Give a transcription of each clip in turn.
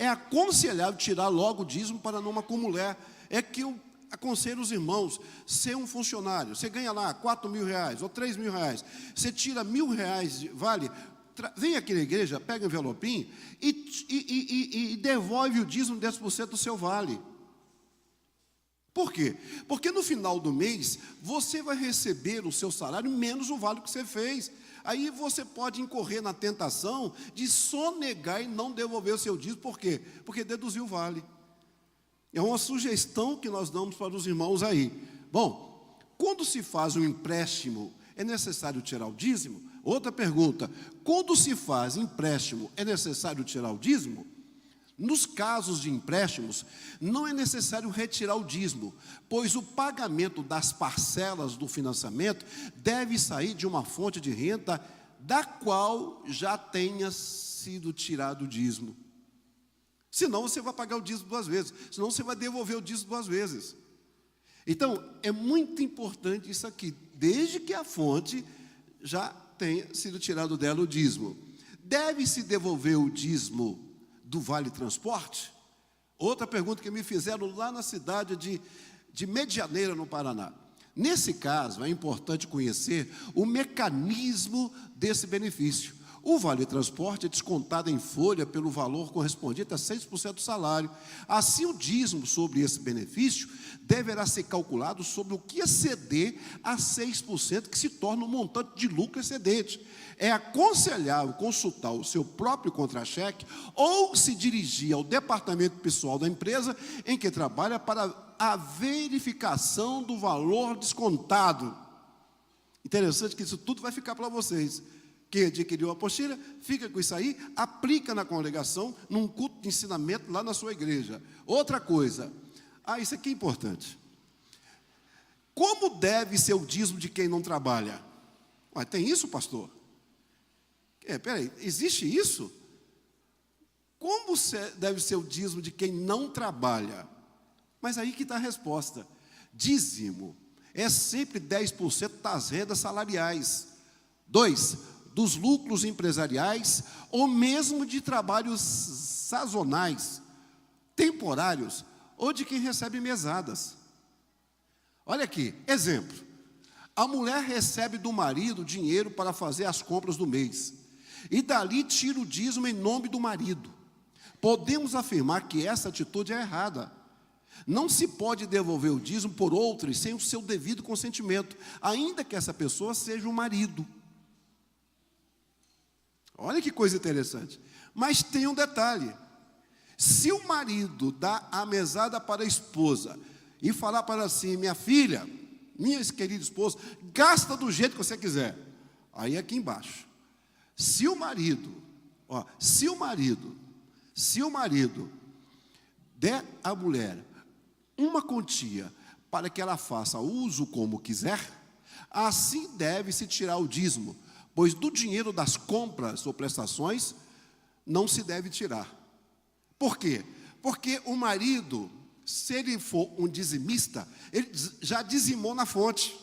é aconselhável tirar logo o dízimo para não acumular. É que eu aconselho os irmãos, ser um funcionário, você ganha lá 4 mil reais ou 3 mil reais, você tira R$1.000 de vale, vem aqui na igreja, pega o envelopinho e devolve o dízimo 10% do seu vale. Por quê? Porque no final do mês, você vai receber o seu salário menos o vale que você fez. Aí você pode incorrer na tentação de sonegar e não devolver o seu dízimo. Por quê? Porque deduziu o vale. É uma sugestão que nós damos para os irmãos aí. Bom, quando se faz um empréstimo, é necessário tirar o dízimo? Outra pergunta, quando se faz empréstimo, é necessário tirar o dízimo? Nos casos de empréstimos, não é necessário retirar o dízimo, pois o pagamento das parcelas do financiamento deve sair de uma fonte de renda da qual já tenha sido tirado o dízimo. Senão você vai pagar o dízimo 2 vezes, senão você vai devolver o dízimo 2 vezes. Então, é muito importante isso aqui, desde que a fonte já tenha sido tirado dela o dízimo. Deve-se devolver o dízimo do Vale Transporte? Outra pergunta que me fizeram lá na cidade de Medianeira, no Paraná. Nesse caso, é importante conhecer o mecanismo desse benefício. O Vale Transporte é descontado em folha pelo valor correspondente a 6% do salário. Assim, o dízimo sobre esse benefício deverá ser calculado sobre o que exceder a 6%, que se torna um montante de lucro excedente. É aconselhável consultar o seu próprio contra-cheque ou se dirigir ao departamento pessoal da empresa em que trabalha para a verificação do valor descontado. Interessante que isso tudo vai ficar para vocês. Quem adquiriu a apostila, fica com isso aí, aplica na congregação, num culto de ensinamento lá na sua igreja. Outra coisa, isso aqui é importante. Como deve ser o dízimo de quem não trabalha? Tem isso, pastor? Peraí, existe isso? Como deve ser o dízimo de quem não trabalha? Mas aí que está a resposta. Dízimo é sempre 10% das rendas salariais. 2, dos lucros empresariais, ou mesmo de trabalhos sazonais, temporários, ou de quem recebe mesadas. Olha aqui, exemplo. A mulher recebe do marido dinheiro para fazer as compras do mês, e dali tira o dízimo em nome do marido. Podemos afirmar que essa atitude é errada. Não se pode devolver o dízimo por outros sem o seu devido consentimento, ainda que essa pessoa seja o marido. Olha que coisa interessante. Mas tem um detalhe. Se o marido dá a mesada para a esposa e falar para ela assim, minha filha, minha querida esposa, gasta do jeito que você quiser. Aí aqui embaixo. Se o marido der à mulher uma quantia para que ela faça uso como quiser, assim deve-se tirar o dízimo, pois do dinheiro das compras ou prestações não se deve tirar. Por quê? Porque o marido, se ele for um dizimista, ele já dizimou na fonte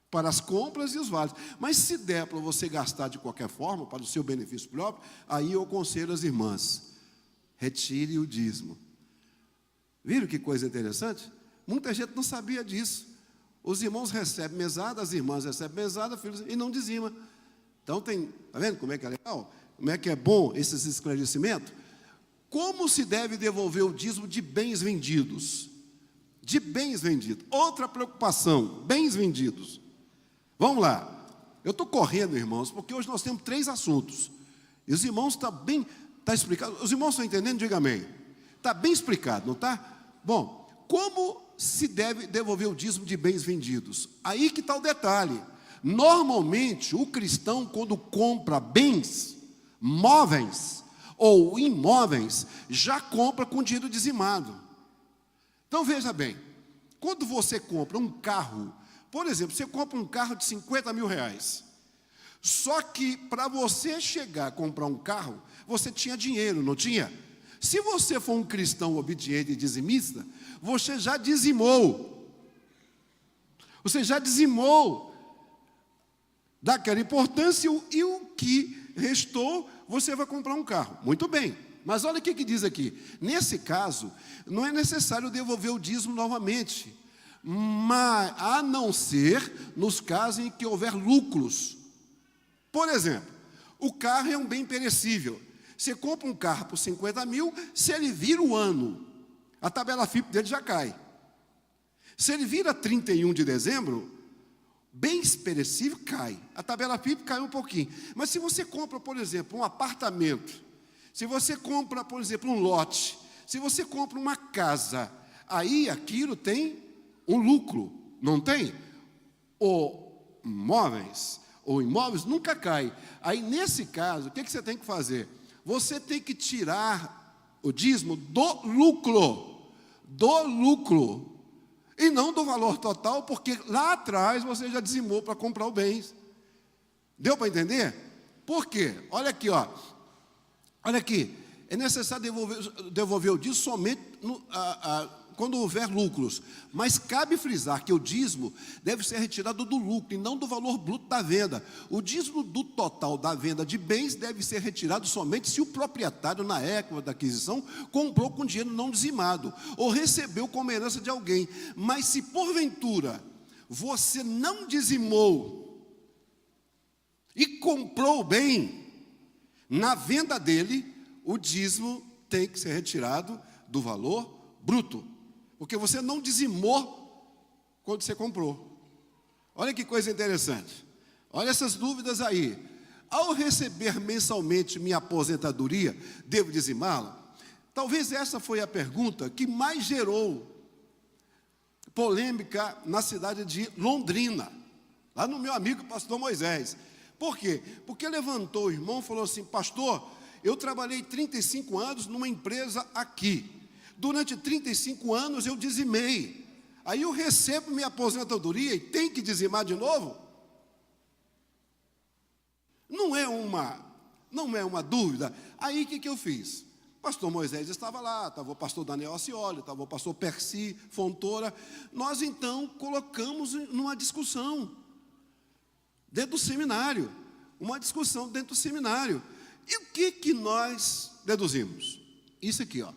para as compras e os vales. Mas se der para você gastar de qualquer forma, para o seu benefício próprio, aí eu aconselho as irmãs, retire o dízimo. Viram que coisa interessante? Muita gente não sabia disso. Os irmãos recebem mesada, as irmãs recebem mesada, filhos, e não dizima. Então está vendo como é que é legal? Como é que é bom esses esclarecimentos? Como se deve devolver o dízimo de bens vendidos? De bens vendidos. Outra preocupação, bens vendidos. Vamos lá. Eu estou correndo, irmãos, porque hoje nós temos 3 assuntos. E os irmãos está explicado. Os irmãos estão entendendo? Diga amém. Está bem explicado, não está? Bom, como se deve devolver o dízimo de bens vendidos? Aí que está o detalhe. Normalmente, o cristão, quando compra bens, móveis ou imóveis, já compra com dinheiro dizimado. Então, veja bem, quando você compra um carro, por exemplo, você compra um carro de 50 mil reais. Só que, para você chegar a comprar um carro, você tinha dinheiro, não tinha? Se você for um cristão obediente e dizimista, você já dizimou. Você já dizimou daquela importância e o que restou, você vai comprar um carro. Muito bem. Mas olha o que diz aqui. Nesse caso, não é necessário devolver o dízimo novamente, mas, a não ser nos casos em que houver lucros. Por exemplo, o carro é um bem perecível. Você compra um carro por 50 mil, se ele vira o ano, a tabela FIPE dele já cai. Se ele vira 31 de dezembro, bens perecível cai. A tabela FIPE cai um pouquinho. Mas se você compra, por exemplo, um apartamento, se você compra, por exemplo, um lote, se você compra uma casa, aí aquilo tem um lucro, não tem? Ou imóveis nunca cai. Aí, nesse caso, o que você tem que fazer? Você tem que tirar o dízimo do lucro, e não do valor total, porque lá atrás você já dizimou para comprar os bens. Deu para entender? Por quê? Olha aqui, ó. Olha aqui, é necessário devolver o dízimo somente quando houver lucros, mas cabe frisar que o dízimo deve ser retirado do lucro e não do valor bruto da venda. O dízimo do total da venda de bens deve ser retirado somente se o proprietário, na época da aquisição, comprou com dinheiro não dizimado ou recebeu como herança de alguém. Mas se porventura você não dizimou e comprou o bem, na venda dele, o dízimo tem que ser retirado do valor bruto, porque você não dizimou quando você comprou. Olha que coisa interessante. Olha essas dúvidas aí. Ao receber mensalmente minha aposentadoria, devo dizimá-la? Talvez essa foi a pergunta que mais gerou polêmica na cidade de Londrina, lá no meu amigo pastor Moisés. Por quê? Porque levantou o irmão e falou assim: pastor, eu trabalhei 35 anos numa empresa aqui. Durante 35 anos eu dizimei. Aí eu recebo minha aposentadoria e tenho que dizimar de novo? Não é uma dúvida. Aí o que eu fiz? Pastor Moisés estava lá, estava o pastor Daniel Acioli, estava o pastor Percy Fontoura. Nós então colocamos numa discussão dentro do seminário. Uma discussão dentro do seminário. E o que nós deduzimos? Isso aqui, ó.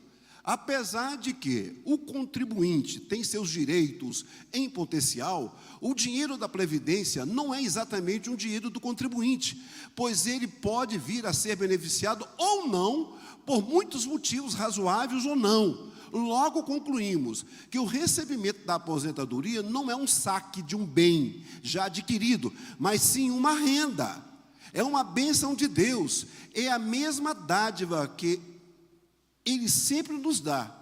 Apesar de que o contribuinte tem seus direitos em potencial, o dinheiro da Previdência não é exatamente um dinheiro do contribuinte, pois ele pode vir a ser beneficiado ou não, por muitos motivos razoáveis ou não. Logo concluímos que o recebimento da aposentadoria não é um saque de um bem já adquirido, mas sim uma renda. É uma bênção de Deus, é a mesma dádiva que Ele sempre nos dá.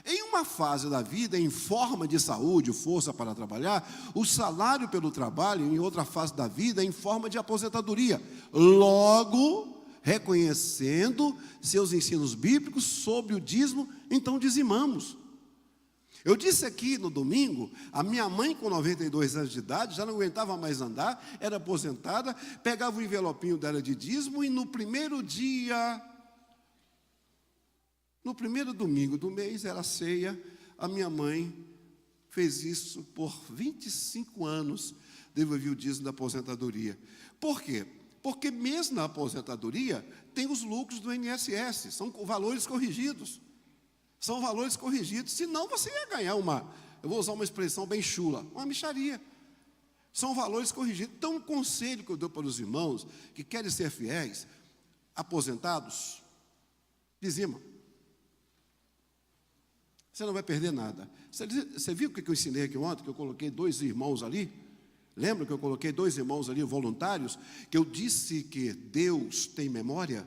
Em uma fase da vida, em forma de saúde, força para trabalhar, o salário pelo trabalho, em outra fase da vida, em forma de aposentadoria. Logo, reconhecendo seus ensinos bíblicos sobre o dízimo, então dizimamos. Eu disse aqui no domingo, a minha mãe com 92 anos de idade, já não aguentava mais andar, era aposentada, pegava o envelopinho dela de dízimo e no primeiro dia... No primeiro domingo do mês, era ceia, a minha mãe fez isso por 25 anos, devolvia o dízimo da aposentadoria. Por quê? Porque mesmo na aposentadoria, tem os lucros do INSS, são valores corrigidos. São valores corrigidos, senão você ia ganhar eu vou usar uma expressão bem chula, uma mixaria. São valores corrigidos. Então, um conselho que eu dou para os irmãos que querem ser fiéis, aposentados, dizimam. Você não vai perder nada. Você viu o que eu ensinei aqui ontem? Que eu coloquei 2 irmãos ali? Lembra que eu coloquei 2 irmãos ali, voluntários? Que eu disse que Deus tem memória?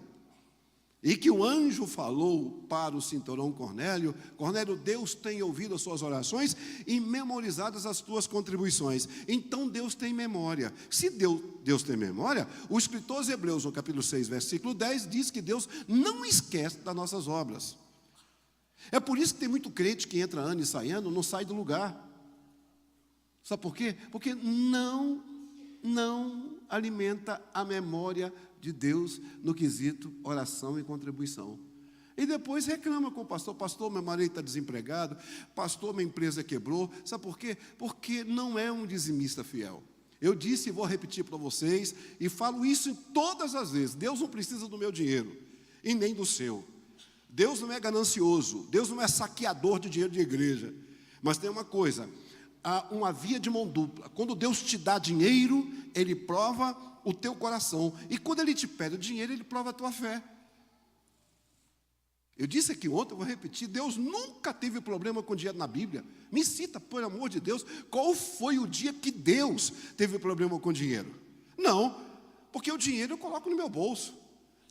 E que o anjo falou para o cinturão Cornélio: Cornélio, Deus tem ouvido as suas orações e memorizadas as tuas contribuições. Então Deus tem memória. Se Deus tem memória, o escritor aos Hebreus, no capítulo 6, versículo 10, diz que Deus não esquece das nossas obras. É por isso que tem muito crente que entra ano e sai ano, não sai do lugar. Sabe por quê? Porque não alimenta a memória de Deus no quesito oração e contribuição. E depois reclama com o pastor: pastor, meu marido está desempregado, pastor, minha empresa quebrou. Sabe por quê? Porque não é um dizimista fiel. Eu disse e vou repetir para vocês, e falo isso todas as vezes: Deus não precisa do meu dinheiro, e nem do seu. Deus não é ganancioso, Deus não é saqueador de dinheiro de igreja. Mas tem uma coisa, há uma via de mão dupla. Quando Deus te dá dinheiro, Ele prova o teu coração. E quando Ele te pede o dinheiro, Ele prova a tua fé. Eu disse aqui ontem, eu vou repetir, Deus nunca teve problema com dinheiro na Bíblia. Me cita, por amor de Deus, qual foi o dia que Deus teve problema com dinheiro? Não, porque o dinheiro eu coloco no meu bolso.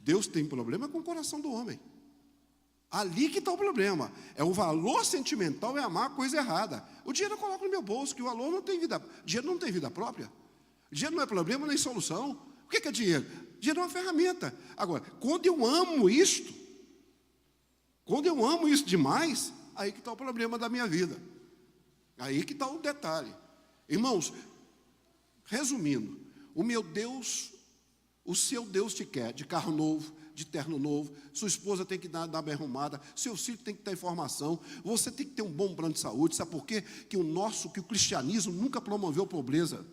Deus tem problema com o coração do homem. Ali que está o problema. É o valor sentimental, é amar a coisa errada. O dinheiro eu coloco no meu bolso, que o valor não tem vida. Dinheiro não tem vida própria. Dinheiro não é problema nem solução. O que é dinheiro? Dinheiro é uma ferramenta. Agora, quando eu amo isto, demais, aí que está o problema da minha vida. Aí que está o detalhe. Irmãos, resumindo, o meu Deus, o seu Deus te quer de carro novo, de terno novo, sua esposa tem que dar bem arrumada, seu filho tem que ter informação, você tem que ter um bom plano de saúde. Sabe por quê? Que o cristianismo nunca promoveu pobreza.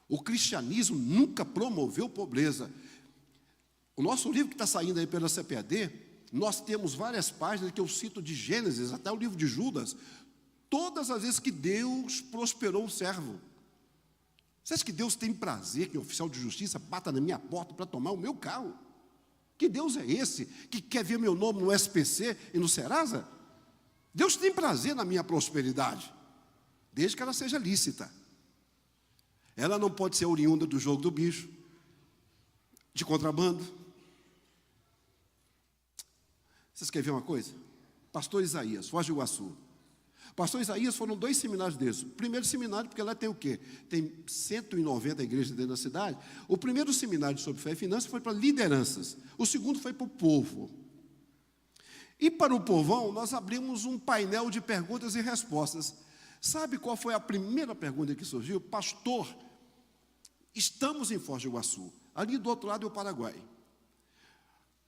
O cristianismo nunca promoveu pobreza. O nosso livro que está saindo aí pela CPAD, nós temos várias páginas que eu cito de Gênesis, até o livro de Judas, todas as vezes que Deus prosperou um servo. Você acha que Deus tem prazer que o oficial de justiça bata na minha porta para tomar o meu carro? Que Deus é esse que quer ver meu nome no SPC e no Serasa? Deus tem prazer na minha prosperidade, desde que ela seja lícita. Ela não pode ser oriunda do jogo do bicho, de contrabando. Vocês querem ver uma coisa? Pastor Isaías, Foz do Iguaçu. Pastor Isaías foram 2 seminários desses. O primeiro seminário, porque lá tem o quê? Tem 190 igrejas dentro da cidade. O primeiro seminário sobre fé e finanças foi para lideranças. O segundo foi para o povo. E para o povão, nós abrimos um painel de perguntas e respostas. Sabe qual foi a primeira pergunta que surgiu? Pastor, estamos em Foz do Iguaçu. Ali do outro lado é o Paraguai.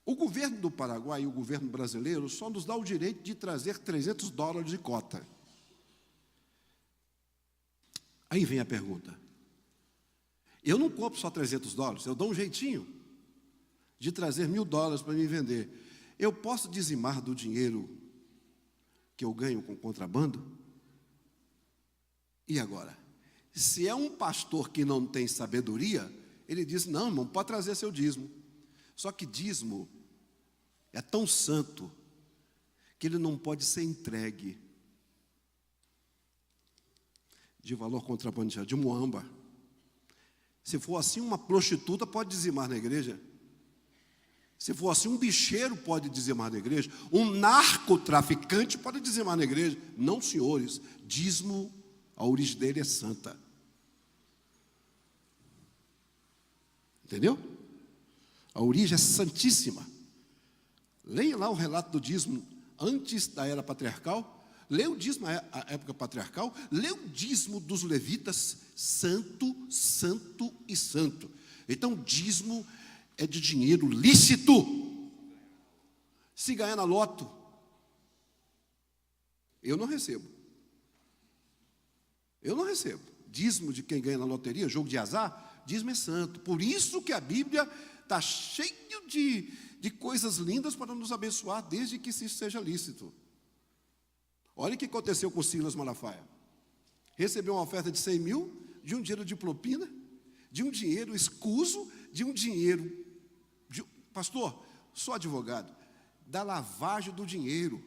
O governo do Paraguai e o governo brasileiro só nos dá o direito de trazer $300 de cota. Aí vem a pergunta. Eu não compro só $300, eu dou um jeitinho de trazer $1.000 para me vender. Eu posso dizimar do dinheiro que eu ganho com contrabando? E agora? Se é um pastor que não tem sabedoria, ele diz, não, irmão, pode trazer seu dízimo. Só que dízimo é tão santo que ele não pode ser entregue de valor contrabandeado, de muamba. Se for assim, uma prostituta pode dizimar na igreja. Se for assim, um bicheiro pode dizimar na igreja. Um narcotraficante pode dizimar na igreja. Não, senhores, dízimo, a origem dele é santa. Entendeu? A origem é santíssima. Leia lá o relato do dízimo antes da era patriarcal. Leia o dízimo à época patriarcal. Leia o dízimo dos levitas, santo, santo e santo. Então, dízimo é de dinheiro lícito. Se ganhar na loto, eu não recebo. Eu não recebo. Dízimo de quem ganha na loteria, jogo de azar, dízimo é santo. Por isso que a Bíblia está cheio de coisas lindas para nos abençoar, desde que isso seja lícito. Olha o que aconteceu com Silas Malafaia. Recebeu uma oferta de 100 mil, de um dinheiro de propina, de um dinheiro escuso, de um dinheiro... pastor, sou advogado, da lavagem do dinheiro.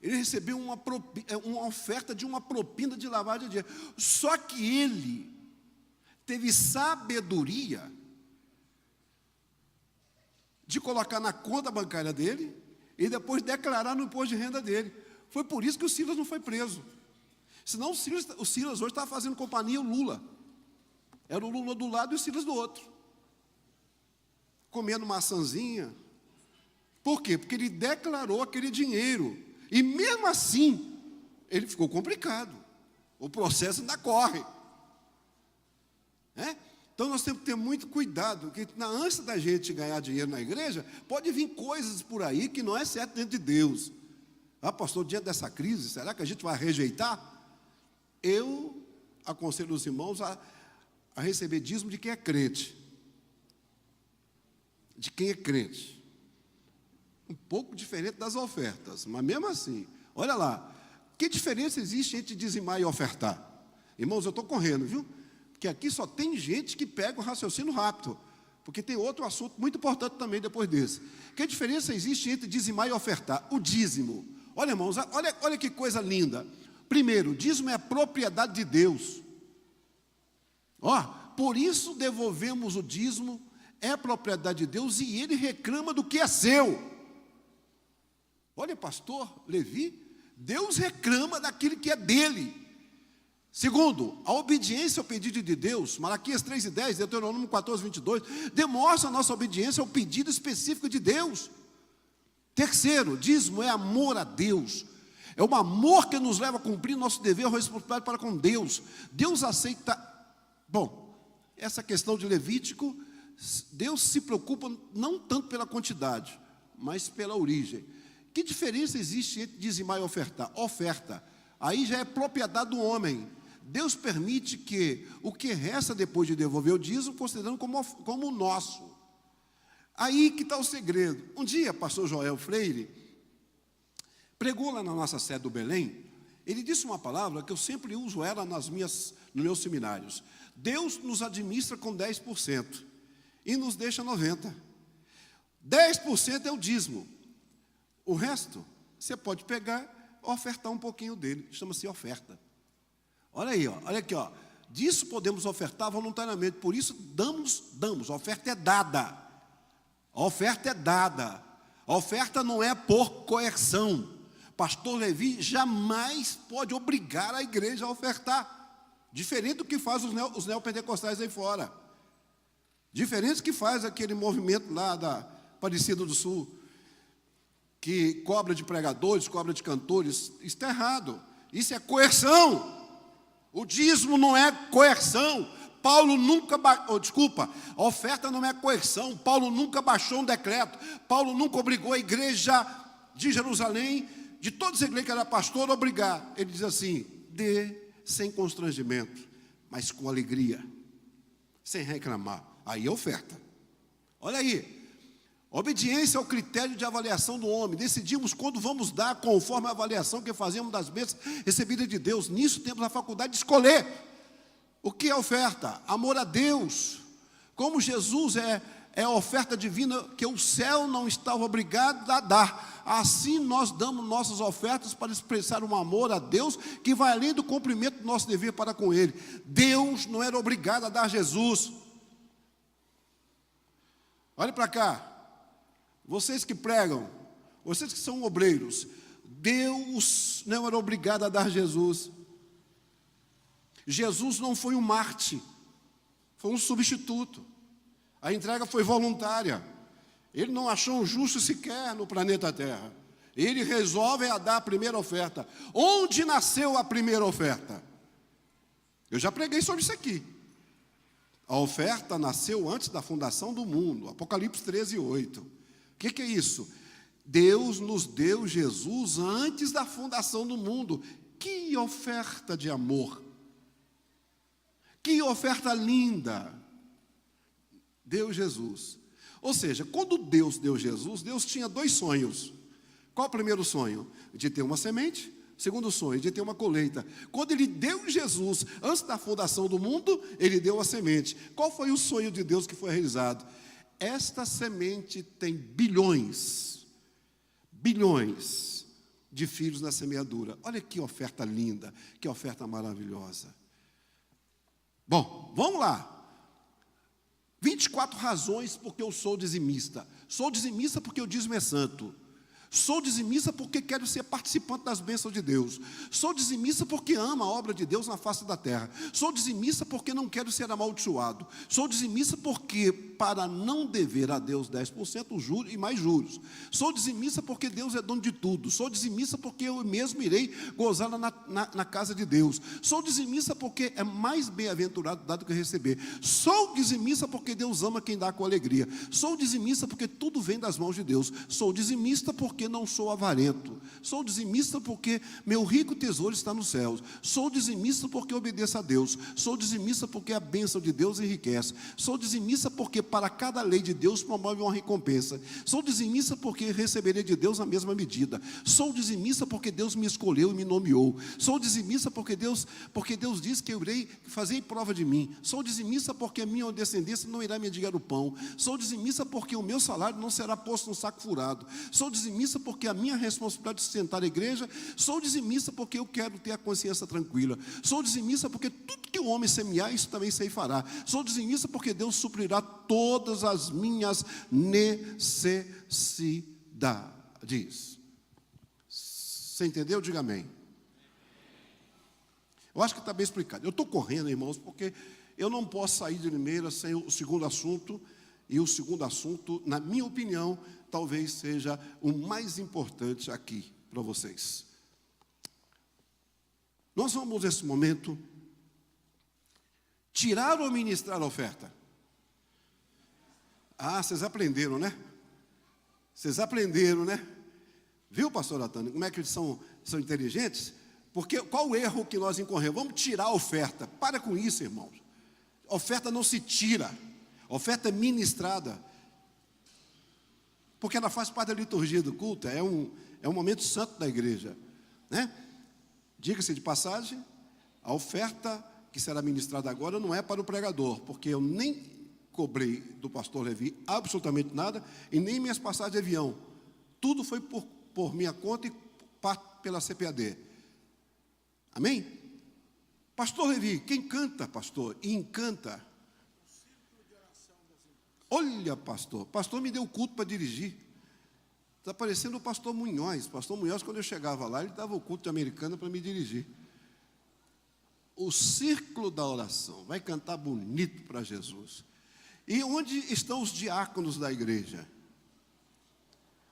Ele recebeu uma oferta de uma propina de lavagem de dinheiro. Só que ele teve sabedoria de colocar na conta bancária dele e depois declarar no imposto de renda dele. Foi por isso que o Silas não foi preso. Senão o Silas hoje estava fazendo companhia ao Lula. Era o Lula do lado e o Silas do outro. Comendo maçãzinha. Por quê? Porque ele declarou aquele dinheiro. E mesmo assim, ele ficou complicado. O processo ainda corre. Então nós temos que ter muito cuidado, porque na ânsia da gente ganhar dinheiro na igreja, pode vir coisas por aí que não é certo dentro de Deus. Pastor, diante dessa crise, será que a gente vai rejeitar? Eu aconselho os irmãos a receber dízimo de quem é crente. de quem é crente. Um pouco diferente das ofertas, mas mesmo assim, olha lá, que diferença existe entre dizimar e ofertar? Irmãos, eu estou correndo, viu? Porque aqui só tem gente que pega o raciocínio rápido, porque tem outro assunto muito importante também depois desse. Que diferença existe entre dizimar e ofertar? O dízimo. Olha, irmãos, olha que coisa linda. Primeiro, o dízimo é a propriedade de Deus. Por isso devolvemos o dízimo, é propriedade de Deus, e Ele reclama do que é seu. Olha, pastor Levi, Deus reclama daquilo que é dele. Segundo, a obediência ao pedido de Deus, Malaquias 3:10, Deuteronômio 14:22, demonstra a nossa obediência ao pedido específico de Deus. Terceiro, dízimo é amor a Deus. É um amor que nos leva a cumprir nosso dever ou responsabilidade para com Deus. Deus aceita. Bom, essa questão de Levítico, Deus se preocupa não tanto pela quantidade, mas pela origem. Que diferença existe entre dizimar e ofertar? Oferta, aí já é propriedade do homem. Deus permite que o que resta depois de devolver o dízimo, considerando como o nosso. Aí que está o segredo. Um dia, pastor Joel Freire pregou lá na nossa sede do Belém. Ele disse uma palavra que eu sempre uso ela nos meus seminários. Deus nos administra com 10% e nos deixa 90%. 10% é o dízimo. O resto, você pode pegar e ofertar um pouquinho dele. Chama-se oferta. Olha aí, olha aqui. Disso podemos ofertar voluntariamente. Por isso, damos. A oferta é dada. A oferta é dada. A oferta não é por coerção. Pastor Levi jamais pode obrigar a igreja a ofertar. Diferente do que faz os neopentecostais aí fora. Diferente do que faz aquele movimento lá da Aparecida do Sul, que cobra de pregadores, cobra de cantores. Isso está errado. Isso é coerção. O dízimo não é coerção. Paulo nunca, a oferta não é coerção. Paulo nunca baixou um decreto. Paulo nunca obrigou a igreja de Jerusalém, de todas as igrejas que era pastor, a obrigar. Ele diz assim: dê sem constrangimento, mas com alegria, sem reclamar. Aí é oferta. Olha aí. Obediência ao critério de avaliação do homem. Decidimos quando vamos dar conforme a avaliação que fazemos das bênçãos recebidas de Deus. Nisso temos a faculdade de escolher. O que é oferta? Amor a Deus. Como Jesus é a oferta divina que o céu não estava obrigado a dar. Assim nós damos nossas ofertas para expressar um amor a Deus que vai além do cumprimento do nosso dever para com Ele. Deus não era obrigado a dar Jesus. Olhe para cá. Vocês que pregam, vocês que são obreiros, Deus não era obrigado a dar Jesus. Jesus não foi um Marte, foi um substituto. A entrega foi voluntária. Ele não achou um justo sequer no planeta Terra. Ele resolve a dar a primeira oferta. Onde nasceu a primeira oferta? Eu já preguei sobre isso aqui. A oferta nasceu antes da fundação do mundo. Apocalipse 13:8. O que é isso? Deus nos deu Jesus antes da fundação do mundo. Que oferta de amor! Que oferta linda! Deu Jesus. Ou seja, quando Deus deu Jesus, Deus tinha 2 sonhos. Qual o primeiro sonho? De ter uma semente. O segundo sonho, de ter uma colheita. Quando Ele deu Jesus, antes da fundação do mundo, Ele deu a semente. Qual foi o sonho de Deus que foi realizado? Esta semente tem bilhões de filhos na semeadura. Olha que oferta linda, que oferta maravilhosa. Bom, vamos lá. 24 razões porque eu sou dizimista. Sou dizimista porque o dízimo é santo. Sou dizimista porque quero ser participante das bênçãos de Deus. Sou dizimista porque amo a obra de Deus na face da terra. Sou dizimista porque não quero ser amaldiçoado. Sou dizimista porque, para não dever a Deus 10%, juros e mais juros. Sou dizimista porque Deus é dono de tudo. Sou dizimista porque eu mesmo irei gozar na casa de Deus. Sou dizimista porque é mais bem-aventurado dar do que receber. Sou dizimista porque Deus ama quem dá com alegria. Sou dizimista porque tudo vem das mãos de Deus. Sou dizimista porque não sou avarento. Sou dizimista porque meu rico tesouro está nos céus. Sou dizimista porque obedeço a Deus. Sou dizimista porque a bênção de Deus enriquece. Sou dizimista porque para cada lei de Deus promove uma recompensa. Sou dizimista porque receberei de Deus a mesma medida. Sou dizimista porque Deus me escolheu e me nomeou. Sou dizimista porque Deus diz que eu irei fazer prova de mim. Sou dizimista porque a minha descendência não irá mendigar o pão. Sou dizimista porque o meu salário não será posto no saco furado. Sou dizimista porque a minha responsabilidade de sustentar a igreja. Sou dizimista porque eu quero ter a consciência tranquila. Sou dizimista porque tudo que o homem semear, isso também fará. Sou dizimista porque Deus suprirá todas as minhas necessidades. Você entendeu? Diga amém. Eu acho que está bem explicado. Eu estou correndo, irmãos, porque eu não posso sair de Limeira sem o segundo assunto. E o segundo assunto, na minha opinião, talvez seja o mais importante aqui para vocês. Nós vamos, nesse momento, tirar ou ministrar a oferta? Ah, vocês aprenderam, né? Vocês aprenderam, né? Viu, pastor Antônio, como é que eles são inteligentes? Porque qual o erro que nós incorremos? Vamos tirar a oferta. Para com isso, irmãos. A oferta não se tira. A oferta é ministrada. Porque ela faz parte da liturgia do culto. É um momento santo da igreja, né? Diga-se de passagem, a oferta que será ministrada agora não é para o pregador, porque eu nem cobrei do pastor Levi absolutamente nada, e nem minhas passagens de avião. Tudo foi por minha conta e pela CPAD. Amém? Pastor Levi, quem canta, pastor? E encanta. Olha, pastor me deu culto para dirigir. Está parecendo o pastor Munhoz. Pastor Munhoz, quando eu chegava lá, ele dava o culto de Americana para me dirigir. O círculo da oração vai cantar bonito para Jesus. E onde estão os diáconos da igreja?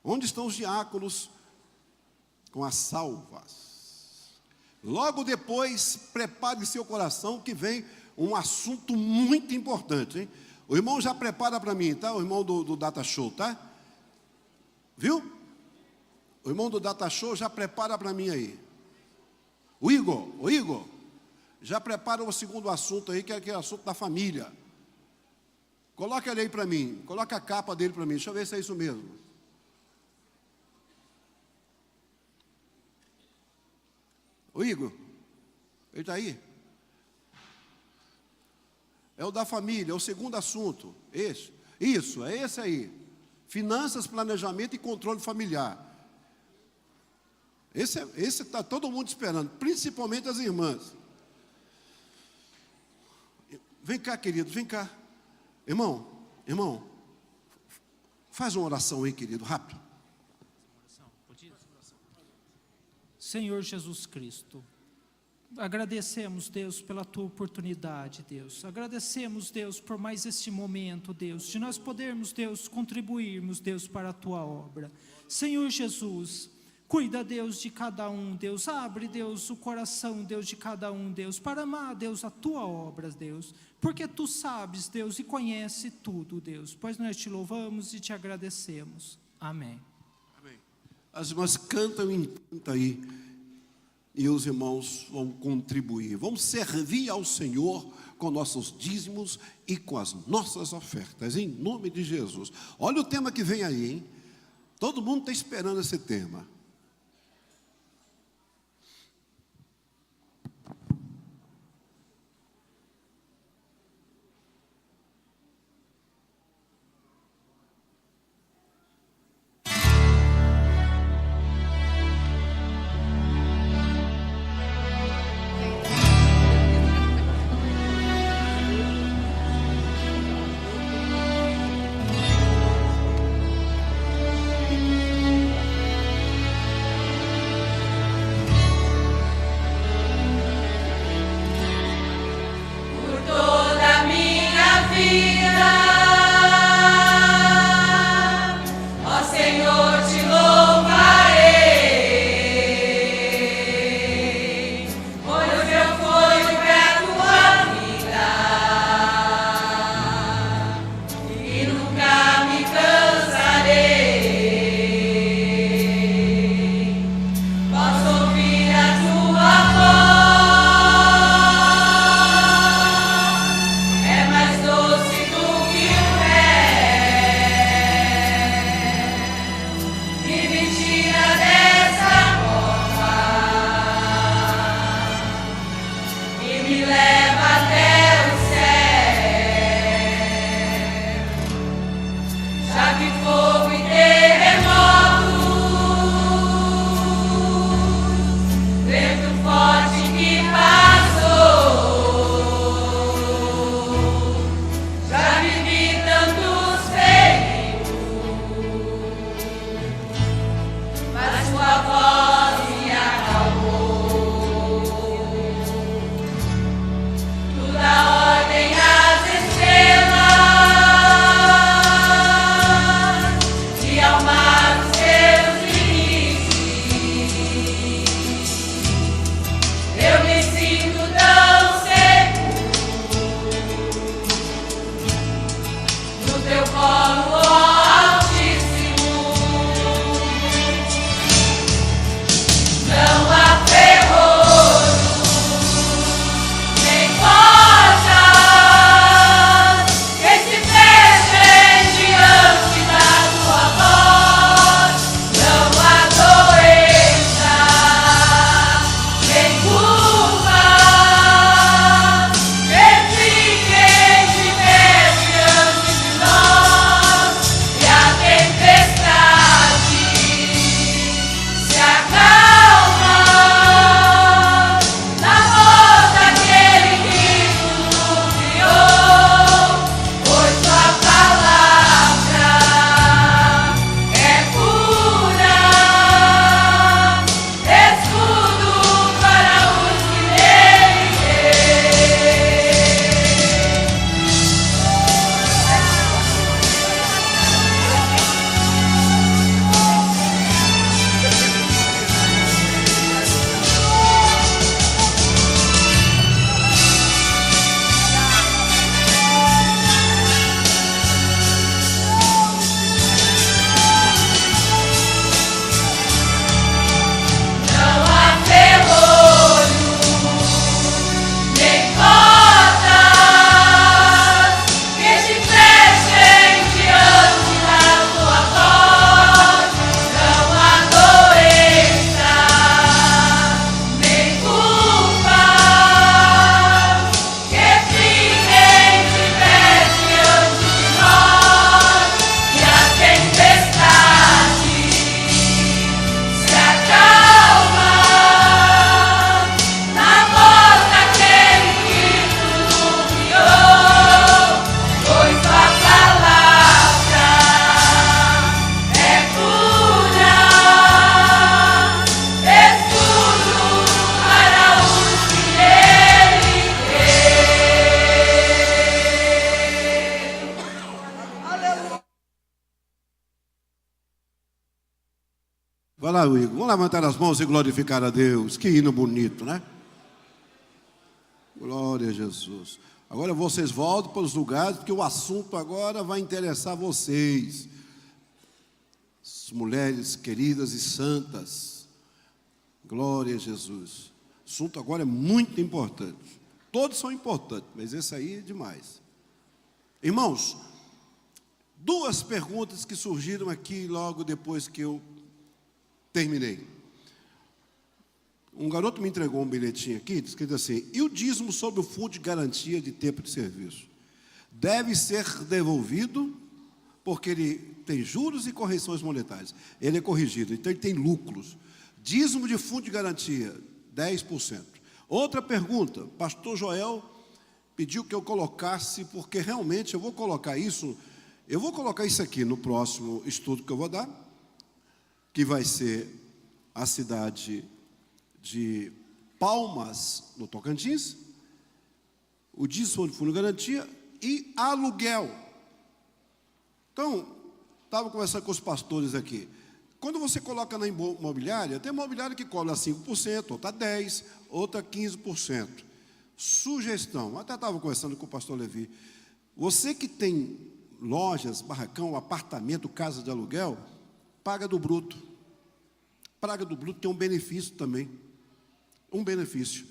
Onde estão os diáconos com as salvas? Logo depois, prepare seu coração que vem um assunto muito importante, hein? O irmão já prepara para mim, tá? O irmão do Data Show, tá? Viu? O irmão do Data Show já prepara para mim aí. O Igor, já prepara o segundo assunto aí, que é aquele assunto da família. Coloca ele aí para mim, coloca a capa dele para mim, deixa eu ver se é isso mesmo. O Igor, ele está aí? É o da família, é o segundo assunto. Isso, é esse aí. Finanças, planejamento e controle familiar. Esse está todo mundo esperando, principalmente as irmãs. Vem cá, querido, vem cá. Irmão, faz uma oração aí, querido, rápido. Senhor Jesus Cristo, agradecemos, Deus, pela Tua oportunidade, Deus. Agradecemos, Deus, por mais este momento, Deus, de nós podermos, Deus, contribuirmos, Deus, para a Tua obra. Senhor Jesus, cuida, Deus, de cada um, Deus. Abre, Deus, o coração, Deus, de cada um, Deus, para amar, Deus, a Tua obra, Deus. Porque Tu sabes, Deus, e conhece tudo, Deus. Pois nós Te louvamos e Te agradecemos. Amém. Amém. As irmãs cantam e cantam aí. E os irmãos vão contribuir. Vamos servir ao Senhor com nossos dízimos e com as nossas ofertas, em nome de Jesus. Olha o tema que vem aí, hein? Todo mundo está esperando esse tema. Vai lá, Igor. Vamos levantar as mãos e glorificar a Deus. Que hino bonito, né? Glória a Jesus. Agora vocês voltam para os lugares, porque o assunto agora vai interessar vocês. As mulheres queridas e santas. Glória a Jesus. O assunto agora é muito importante. Todos são importantes, mas esse aí é demais. Irmãos, duas perguntas que surgiram aqui logo depois que eu terminei. Um garoto me entregou um bilhetinho aqui, escrito assim: e o dízimo sobre o fundo de garantia de tempo de serviço? Deve ser devolvido, porque ele tem juros e correções monetárias. Ele é corrigido, então ele tem lucros. Dízimo de fundo de garantia, 10%. Outra pergunta, pastor Joel pediu que eu colocasse, porque realmente eu vou colocar isso aqui no próximo estudo que eu vou dar, que vai ser a cidade de Palmas, no Tocantins, o dízimo de fundo de garantia e aluguel. Então, estava conversando com os pastores aqui. Quando você coloca na imobiliária, tem imobiliária que cobra 5%, outra 10%, outra 15%. Sugestão, até estava conversando com o pastor Levi. Você que tem lojas, barracão, apartamento, casa de aluguel, paga do bruto. Paga do bruto tem um benefício também. Um benefício,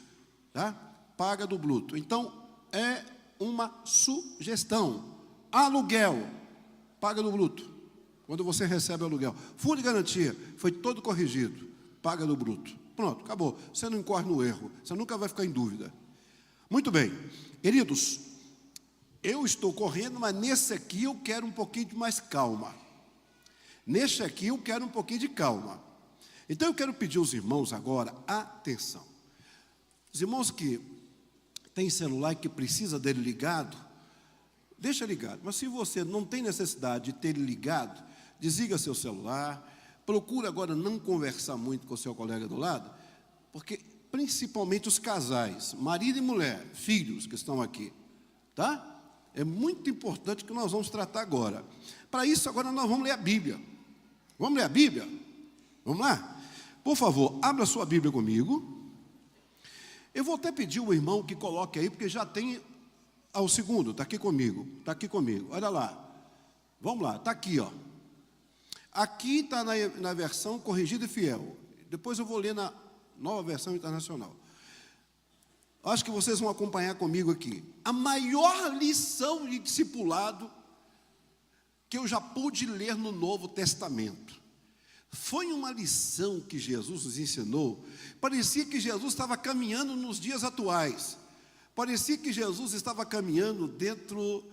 tá? Paga do bruto. Então, é uma sugestão. Aluguel, paga do bruto. Quando você recebe o aluguel. Fundo de garantia, foi todo corrigido. Paga do bruto. Pronto, acabou. Você não incorre no erro. Você nunca vai ficar em dúvida. Muito bem. Queridos, eu estou correndo, mas nesse aqui eu quero um pouquinho de mais calma. Neste aqui eu quero um pouquinho de calma. Então eu quero pedir aos irmãos agora atenção. Os irmãos que têm celular e que precisa dele ligado, deixa ligado. Mas se você não tem necessidade de ter ele ligado, desliga seu celular, procura agora não conversar muito com o seu colega do lado, porque principalmente os casais, marido e mulher, filhos que estão aqui, tá? É muito importante que nós vamos tratar agora. Para isso, agora nós vamos ler a Bíblia. Vamos ler a Bíblia? Vamos lá? Por favor, abra sua Bíblia comigo. Eu vou até pedir ao irmão que coloque aí, porque já tem ao segundo, está aqui comigo, olha lá. Vamos lá, está aqui, ó. Aqui está na versão corrigida e fiel. Depois eu vou ler na nova versão internacional. Acho que vocês vão acompanhar comigo aqui. A maior lição de discipulado que eu já pude ler no Novo Testamento. Foi uma lição que Jesus nos ensinou. Parecia que Jesus estava caminhando nos dias atuais. Parecia que Jesus estava caminhando dentro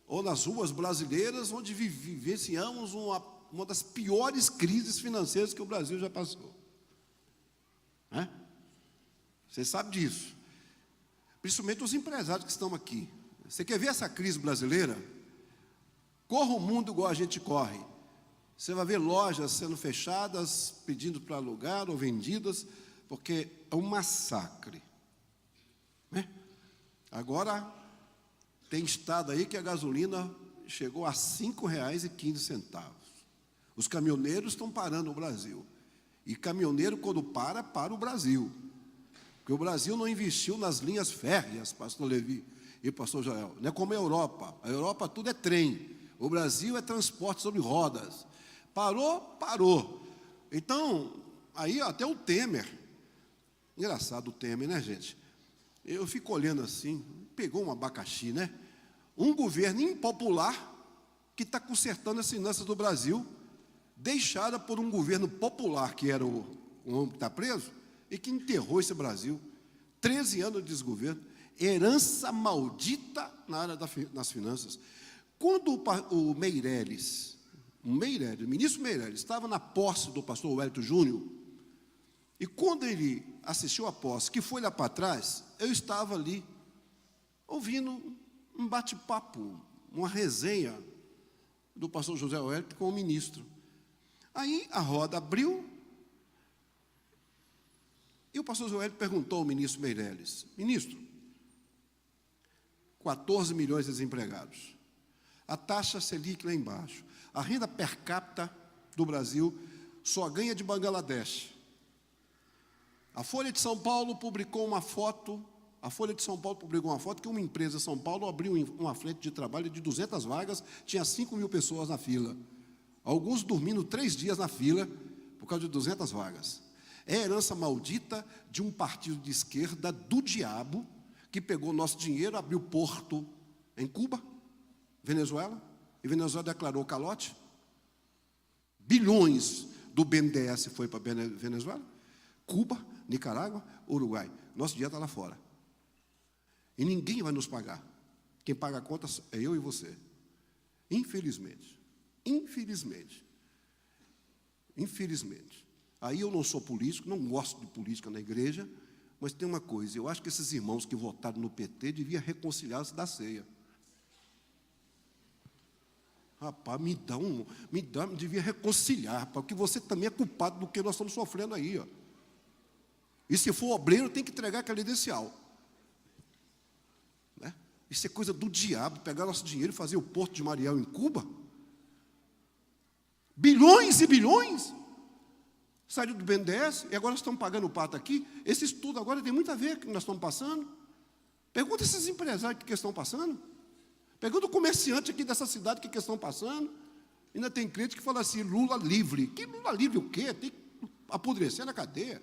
ou nas ruas brasileiras, onde vivenciamos uma das piores crises financeiras que o Brasil já passou. Né? Vocês sabem disso. Principalmente os empresários que estão aqui. Você quer ver essa crise brasileira? Corra o mundo igual a gente corre. Você vai ver lojas sendo fechadas, pedindo para alugar ou vendidas, porque é um massacre. Né? Agora, tem estado aí que a gasolina chegou a R$ 5,15. Os caminhoneiros estão parando no Brasil. E caminhoneiro, quando para o Brasil. Porque o Brasil não investiu nas linhas férreas, pastor Levi e pastor Joel. Não é como a Europa. A Europa tudo é trem. O Brasil é transporte sobre rodas. Parou. Então, aí até o Temer. Engraçado o Temer, né, gente? Eu fico olhando assim, pegou um abacaxi, né? Um governo impopular que está consertando as finanças do Brasil, deixada por um governo popular, que era o homem que está preso, e que enterrou esse Brasil. 13 anos de desgoverno, herança maldita na área das finanças. Quando o ministro Meirelles, estava na posse do pastor Wellington Júnior, e quando ele assistiu à posse, que foi lá para trás, eu estava ali, ouvindo um bate-papo, uma resenha do pastor José Wellington com o ministro. Aí a roda abriu, e o pastor José Wellington perguntou ao ministro Meirelles: ministro, 14 milhões de desempregados, a taxa Selic lá embaixo, a renda per capita do Brasil só ganha de Bangladesh. A Folha de São Paulo publicou uma foto, que uma empresa em São Paulo abriu uma frente de trabalho de 200 vagas, tinha 5.000 pessoas na fila. Alguns dormindo 3 dias na fila por causa de 200 vagas. É a herança maldita de um partido de esquerda do diabo, que pegou nosso dinheiro, abriu porto em Cuba, Venezuela, e Venezuela declarou calote. Bilhões do BNDES foi para Venezuela, Cuba, Nicarágua, Uruguai. Nosso dinheiro está lá fora. E ninguém vai nos pagar. Quem paga a conta é eu e você. Infelizmente. Infelizmente. Infelizmente. Aí eu não sou político, não gosto de política na igreja, mas tem uma coisa, eu acho que esses irmãos que votaram no PT deviam reconciliar-se da ceia. Rapaz, devia reconciliar, porque você também é culpado do que nós estamos sofrendo aí, ó. E se for obreiro, tem que entregar a credencial. Né? Isso é coisa do diabo, pegar nosso dinheiro e fazer o Porto de Mariel em Cuba. Bilhões e bilhões. Saiu do BNDES e agora estão pagando o pato aqui. Esse estudo agora tem muito a ver com o que nós estamos passando. Pergunta esses empresários o que estão passando. Pergunta o comerciante aqui dessa cidade o que estão passando. Ainda tem crente que fala assim, Lula livre. Que Lula livre o quê? Tem que apodrecer na cadeia.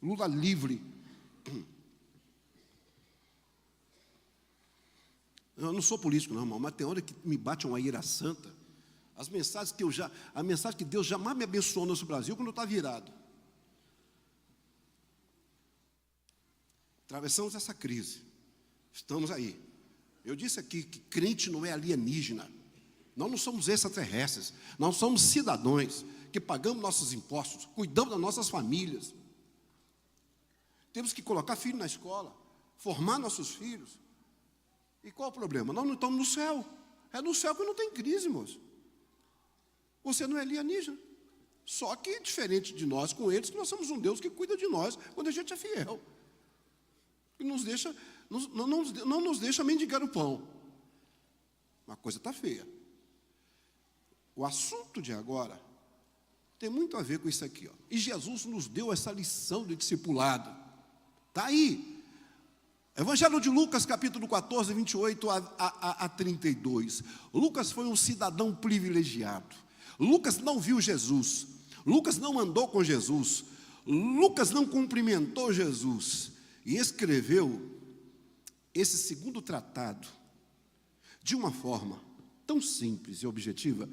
Lula livre. Eu não sou político, não, irmão, mas tem hora que me bate uma ira santa. A mensagem que Deus jamais me abençoou no Brasil quando eu estava virado. Atravessamos essa crise. Estamos aí. Eu disse aqui que crente não é alienígena. Nós não somos extraterrestres. Nós somos cidadãos que pagamos nossos impostos, cuidamos das nossas famílias. Temos que colocar filho na escola, formar nossos filhos. E qual o problema? Nós não estamos no céu. É no céu que não tem crise, moço. Você não é alienígena. Só que, diferente de nós com eles, nós somos um Deus que cuida de nós quando a gente é fiel. E não nos deixa mendigar o pão. Uma coisa está feia. O assunto de agora tem muito a ver com isso aqui. Ó. E Jesus nos deu essa lição de discipulado. Está aí. Evangelho de Lucas, capítulo 14, 28 a 32. Lucas foi um cidadão privilegiado. Lucas não viu Jesus. Lucas não andou com Jesus. Lucas não cumprimentou Jesus. E escreveu esse segundo tratado de uma forma tão simples e objetiva,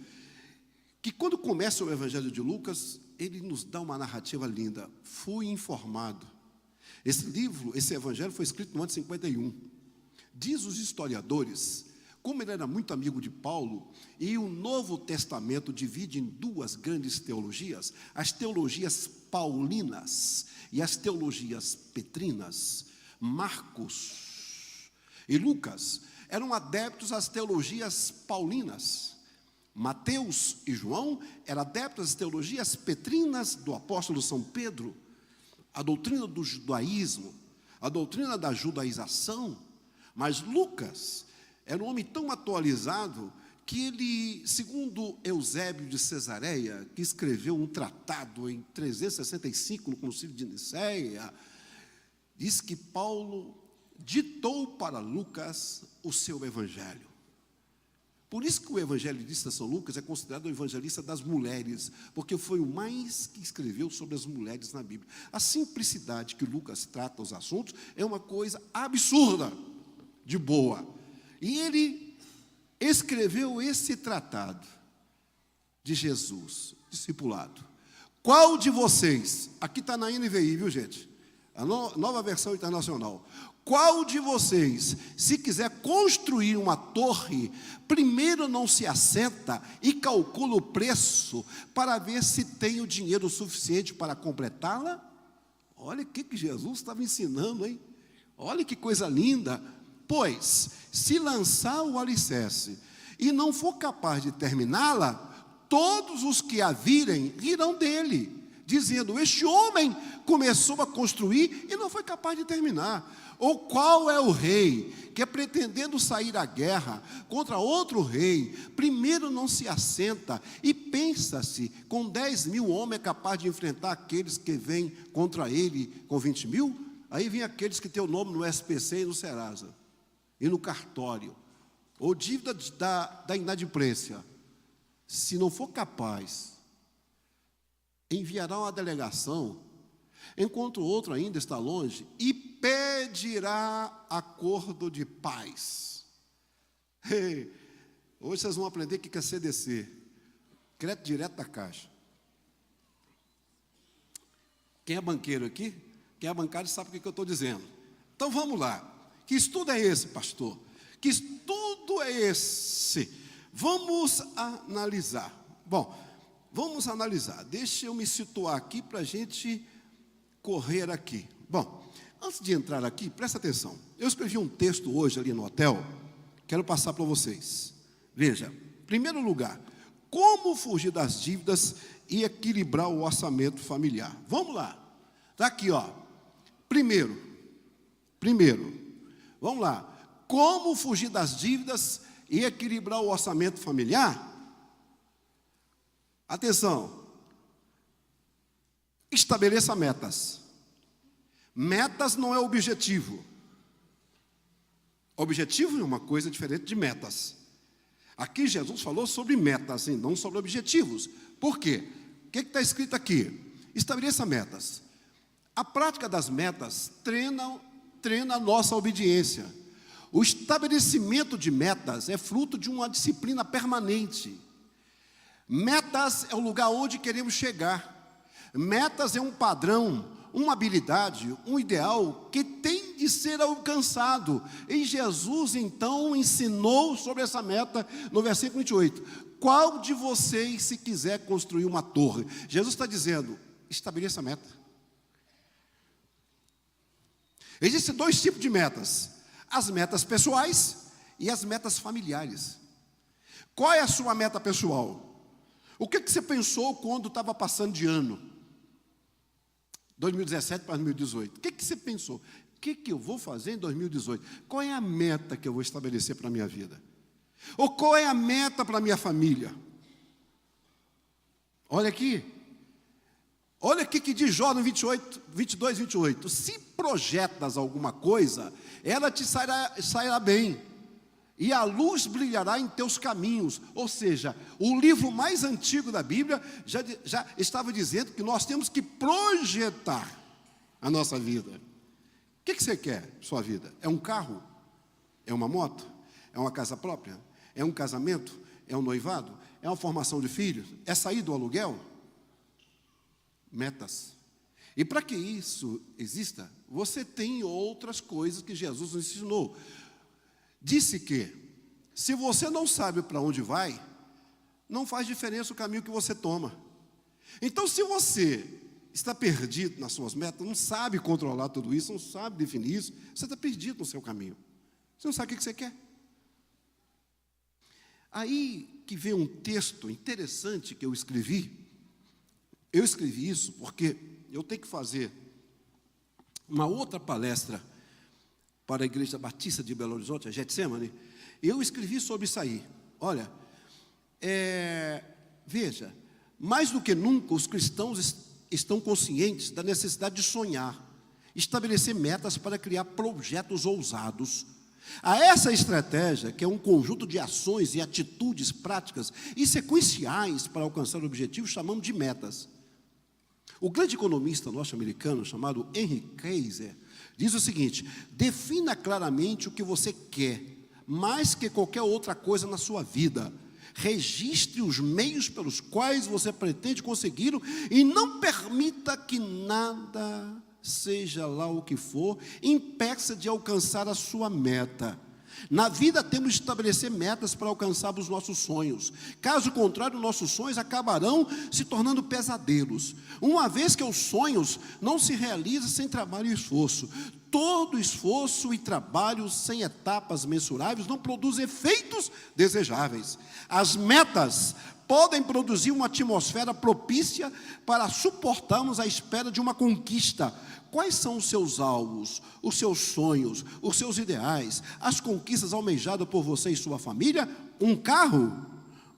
que quando começa o Evangelho de Lucas, ele nos dá uma narrativa linda. Fui informado. Esse evangelho foi escrito no ano 51. Diz os historiadores, como ele era muito amigo de Paulo, e o Novo Testamento divide em 2 grandes teologias, as teologias paulinas e as teologias petrinas. Marcos e Lucas eram adeptos às teologias paulinas. Mateus e João eram adeptos às teologias petrinas do apóstolo São Pedro. A doutrina do judaísmo, a doutrina da judaização, mas Lucas era um homem tão atualizado que ele, segundo Eusébio de Cesareia, que escreveu um tratado em 365 no Concílio de Nicéia, diz que Paulo ditou para Lucas o seu evangelho. Por isso que o evangelista São Lucas é considerado o evangelista das mulheres, porque foi o mais que escreveu sobre as mulheres na Bíblia. A simplicidade que Lucas trata os assuntos é uma coisa absurda, de boa. E ele escreveu esse tratado de Jesus, discipulado. Qual de vocês, aqui está na NVI, viu gente? A nova versão internacional. Qual de vocês, se quiser construir uma torre, primeiro não se assenta e calcula o preço para ver se tem o dinheiro suficiente para completá-la? Olha o que Jesus estava ensinando, hein? Olha que coisa linda. Pois, se lançar o alicerce e não for capaz de terminá-la, todos os que a virem rirão dele, dizendo: este homem começou a construir e não foi capaz de terminar. Ou qual é o rei que, pretendendo sair à guerra contra outro rei, primeiro não se assenta e pensa-se, com 10.000 homens é capaz de enfrentar aqueles que vêm contra ele com 20.000? Aí vem aqueles que têm o nome no SPC e no Serasa, e no cartório, ou dívida da inadimplência. Se não for capaz, enviará uma delegação, enquanto o outro ainda está longe, e pedirá acordo de paz. Hoje vocês vão aprender o que é CDC, crédito direto da Caixa. Quem é banqueiro aqui? Quem é bancário sabe o que eu estou dizendo. Então vamos lá. Que estudo é esse, pastor? Que estudo é esse? Vamos analisar. Bom, vamos analisar. Deixa eu me situar aqui para a gente correr aqui. Bom, antes de entrar aqui, presta atenção. Eu escrevi um texto hoje ali no hotel, quero passar para vocês. Veja, em primeiro lugar, como fugir das dívidas e equilibrar o orçamento familiar. Vamos lá. Está aqui, ó. Primeiro, vamos lá. Como fugir das dívidas e equilibrar o orçamento familiar? Atenção. Estabeleça metas. Metas não é objetivo. Objetivo é uma coisa diferente de metas. Aqui Jesus falou sobre metas, e não sobre objetivos. Por quê? O que está escrito aqui? Estabeleça metas. A prática das metas treina a nossa obediência. O estabelecimento de metas é fruto de uma disciplina permanente. Metas é o lugar onde queremos chegar. Metas é um padrão, uma habilidade, um ideal que tem de ser alcançado. E Jesus, então, ensinou sobre essa meta no versículo 28. Qual de vocês, se quiser construir uma torre? Jesus está dizendo, estabeleça a meta. Existem dois tipos de metas. As metas pessoais e as metas familiares. Qual é a sua meta pessoal? O que você pensou quando estava passando de ano? 2017 para 2018. O que você pensou? O que eu vou fazer em 2018? Qual é a meta que eu vou estabelecer para a minha vida? Ou qual é a meta para a minha família? Olha aqui. Olha aqui que diz Jó no 22, 28. Se projetas alguma coisa, ela te sairá bem, e a luz brilhará em teus caminhos. Ou seja, o livro mais antigo da Bíblia já estava dizendo que nós temos que projetar a nossa vida. O que você quer, sua vida? É um carro? É uma moto? É uma casa própria? É um casamento? É um noivado? É uma formação de filhos? É sair do aluguel? Metas. E para que isso exista, você tem outras coisas que Jesus nos ensinou. Disse que, se você não sabe para onde vai, não faz diferença o caminho que você toma. Então, se você está perdido nas suas metas, não sabe controlar tudo isso, não sabe definir isso, você está perdido no seu caminho. Você não sabe o que você quer. Aí que vem um texto interessante que eu escrevi. Eu escrevi isso porque eu tenho que fazer uma outra palestra para a Igreja Batista de Belo Horizonte, a Getsemane. Eu escrevi sobre isso aí. Olha, veja, mais do que nunca os cristãos estão conscientes da necessidade de sonhar, estabelecer metas para criar projetos ousados. A essa estratégia, que é um conjunto de ações e atitudes práticas e sequenciais para alcançar o objetivo, chamamos de metas. O grande economista norte-americano, chamado Henry Kaiser, diz o seguinte: defina claramente o que você quer, mais que qualquer outra coisa na sua vida. Registre os meios pelos quais você pretende consegui-lo e não permita que nada, seja lá o que for, impeça de alcançar a sua meta. Na vida temos de estabelecer metas para alcançar os nossos sonhos. Caso contrário, nossos sonhos acabarão se tornando pesadelos, uma vez que os sonhos não se realizam sem trabalho e esforço. Todo esforço e trabalho sem etapas mensuráveis não produz efeitos desejáveis. As metas podem produzir uma atmosfera propícia para suportarmos a espera de uma conquista. Quais são os seus alvos, os seus sonhos, os seus ideais, as conquistas almejadas por você e sua família? Um carro?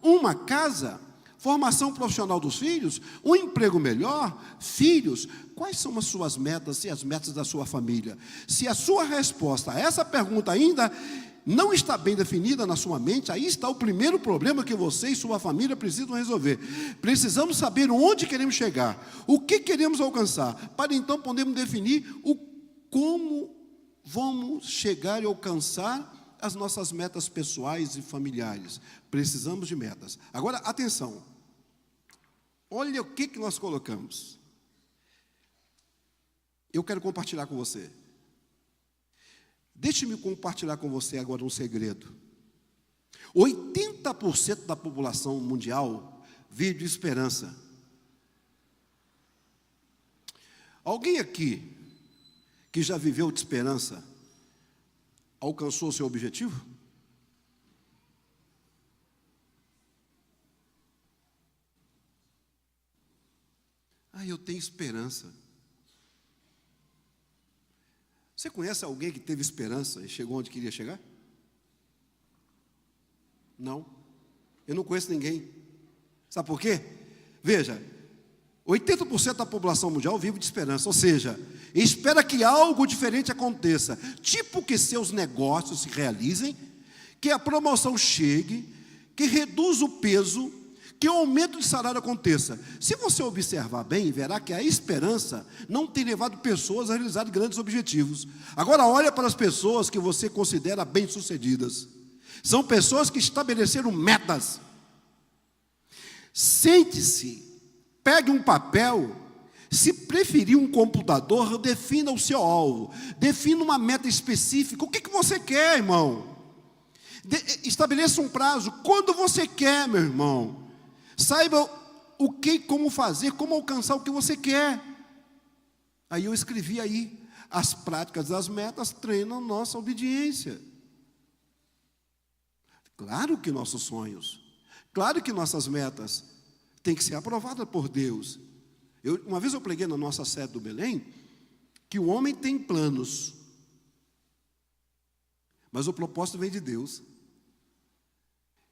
Uma casa? Formação profissional dos filhos? Um emprego melhor? Filhos? Quais são as suas metas e as metas da sua família? Se a sua resposta a essa pergunta ainda não está bem definida na sua mente, aí está o primeiro problema que você e sua família precisam resolver. Precisamos saber onde queremos chegar, o que queremos alcançar, para então podermos definir como vamos chegar e alcançar as nossas metas pessoais e familiares. Precisamos de metas. Agora, atenção. Olha o que nós colocamos. Eu quero compartilhar com você. Deixe-me compartilhar com você agora um segredo. 80% da população mundial vive de esperança. Alguém aqui que já viveu de esperança alcançou o seu objetivo? Eu tenho esperança. Você conhece alguém que teve esperança e chegou onde queria chegar? Não. Eu não conheço ninguém. Sabe por quê? Veja, 80% da população mundial vive de esperança, ou seja, espera que algo diferente aconteça, tipo que seus negócios se realizem, que a promoção chegue, que reduza o peso, que o aumento de salário aconteça. Se você observar bem, verá que a esperança não tem levado pessoas a realizar grandes objetivos. Agora olha para as pessoas que você considera bem-sucedidas. São pessoas que estabeleceram metas. Sente-se, pegue um papel, se preferir um computador, defina o seu alvo, defina uma meta específica. O que você quer, irmão? Estabeleça um prazo. Quando você quer, meu irmão? Saiba o que, como fazer, como alcançar o que você quer. Aí eu escrevi aí, as práticas das metas treinam nossa obediência. Claro que nossos sonhos, claro que nossas metas têm que ser aprovadas por Deus. Uma vez eu preguei na nossa sede do Belém, que o homem tem planos, mas o propósito vem de Deus.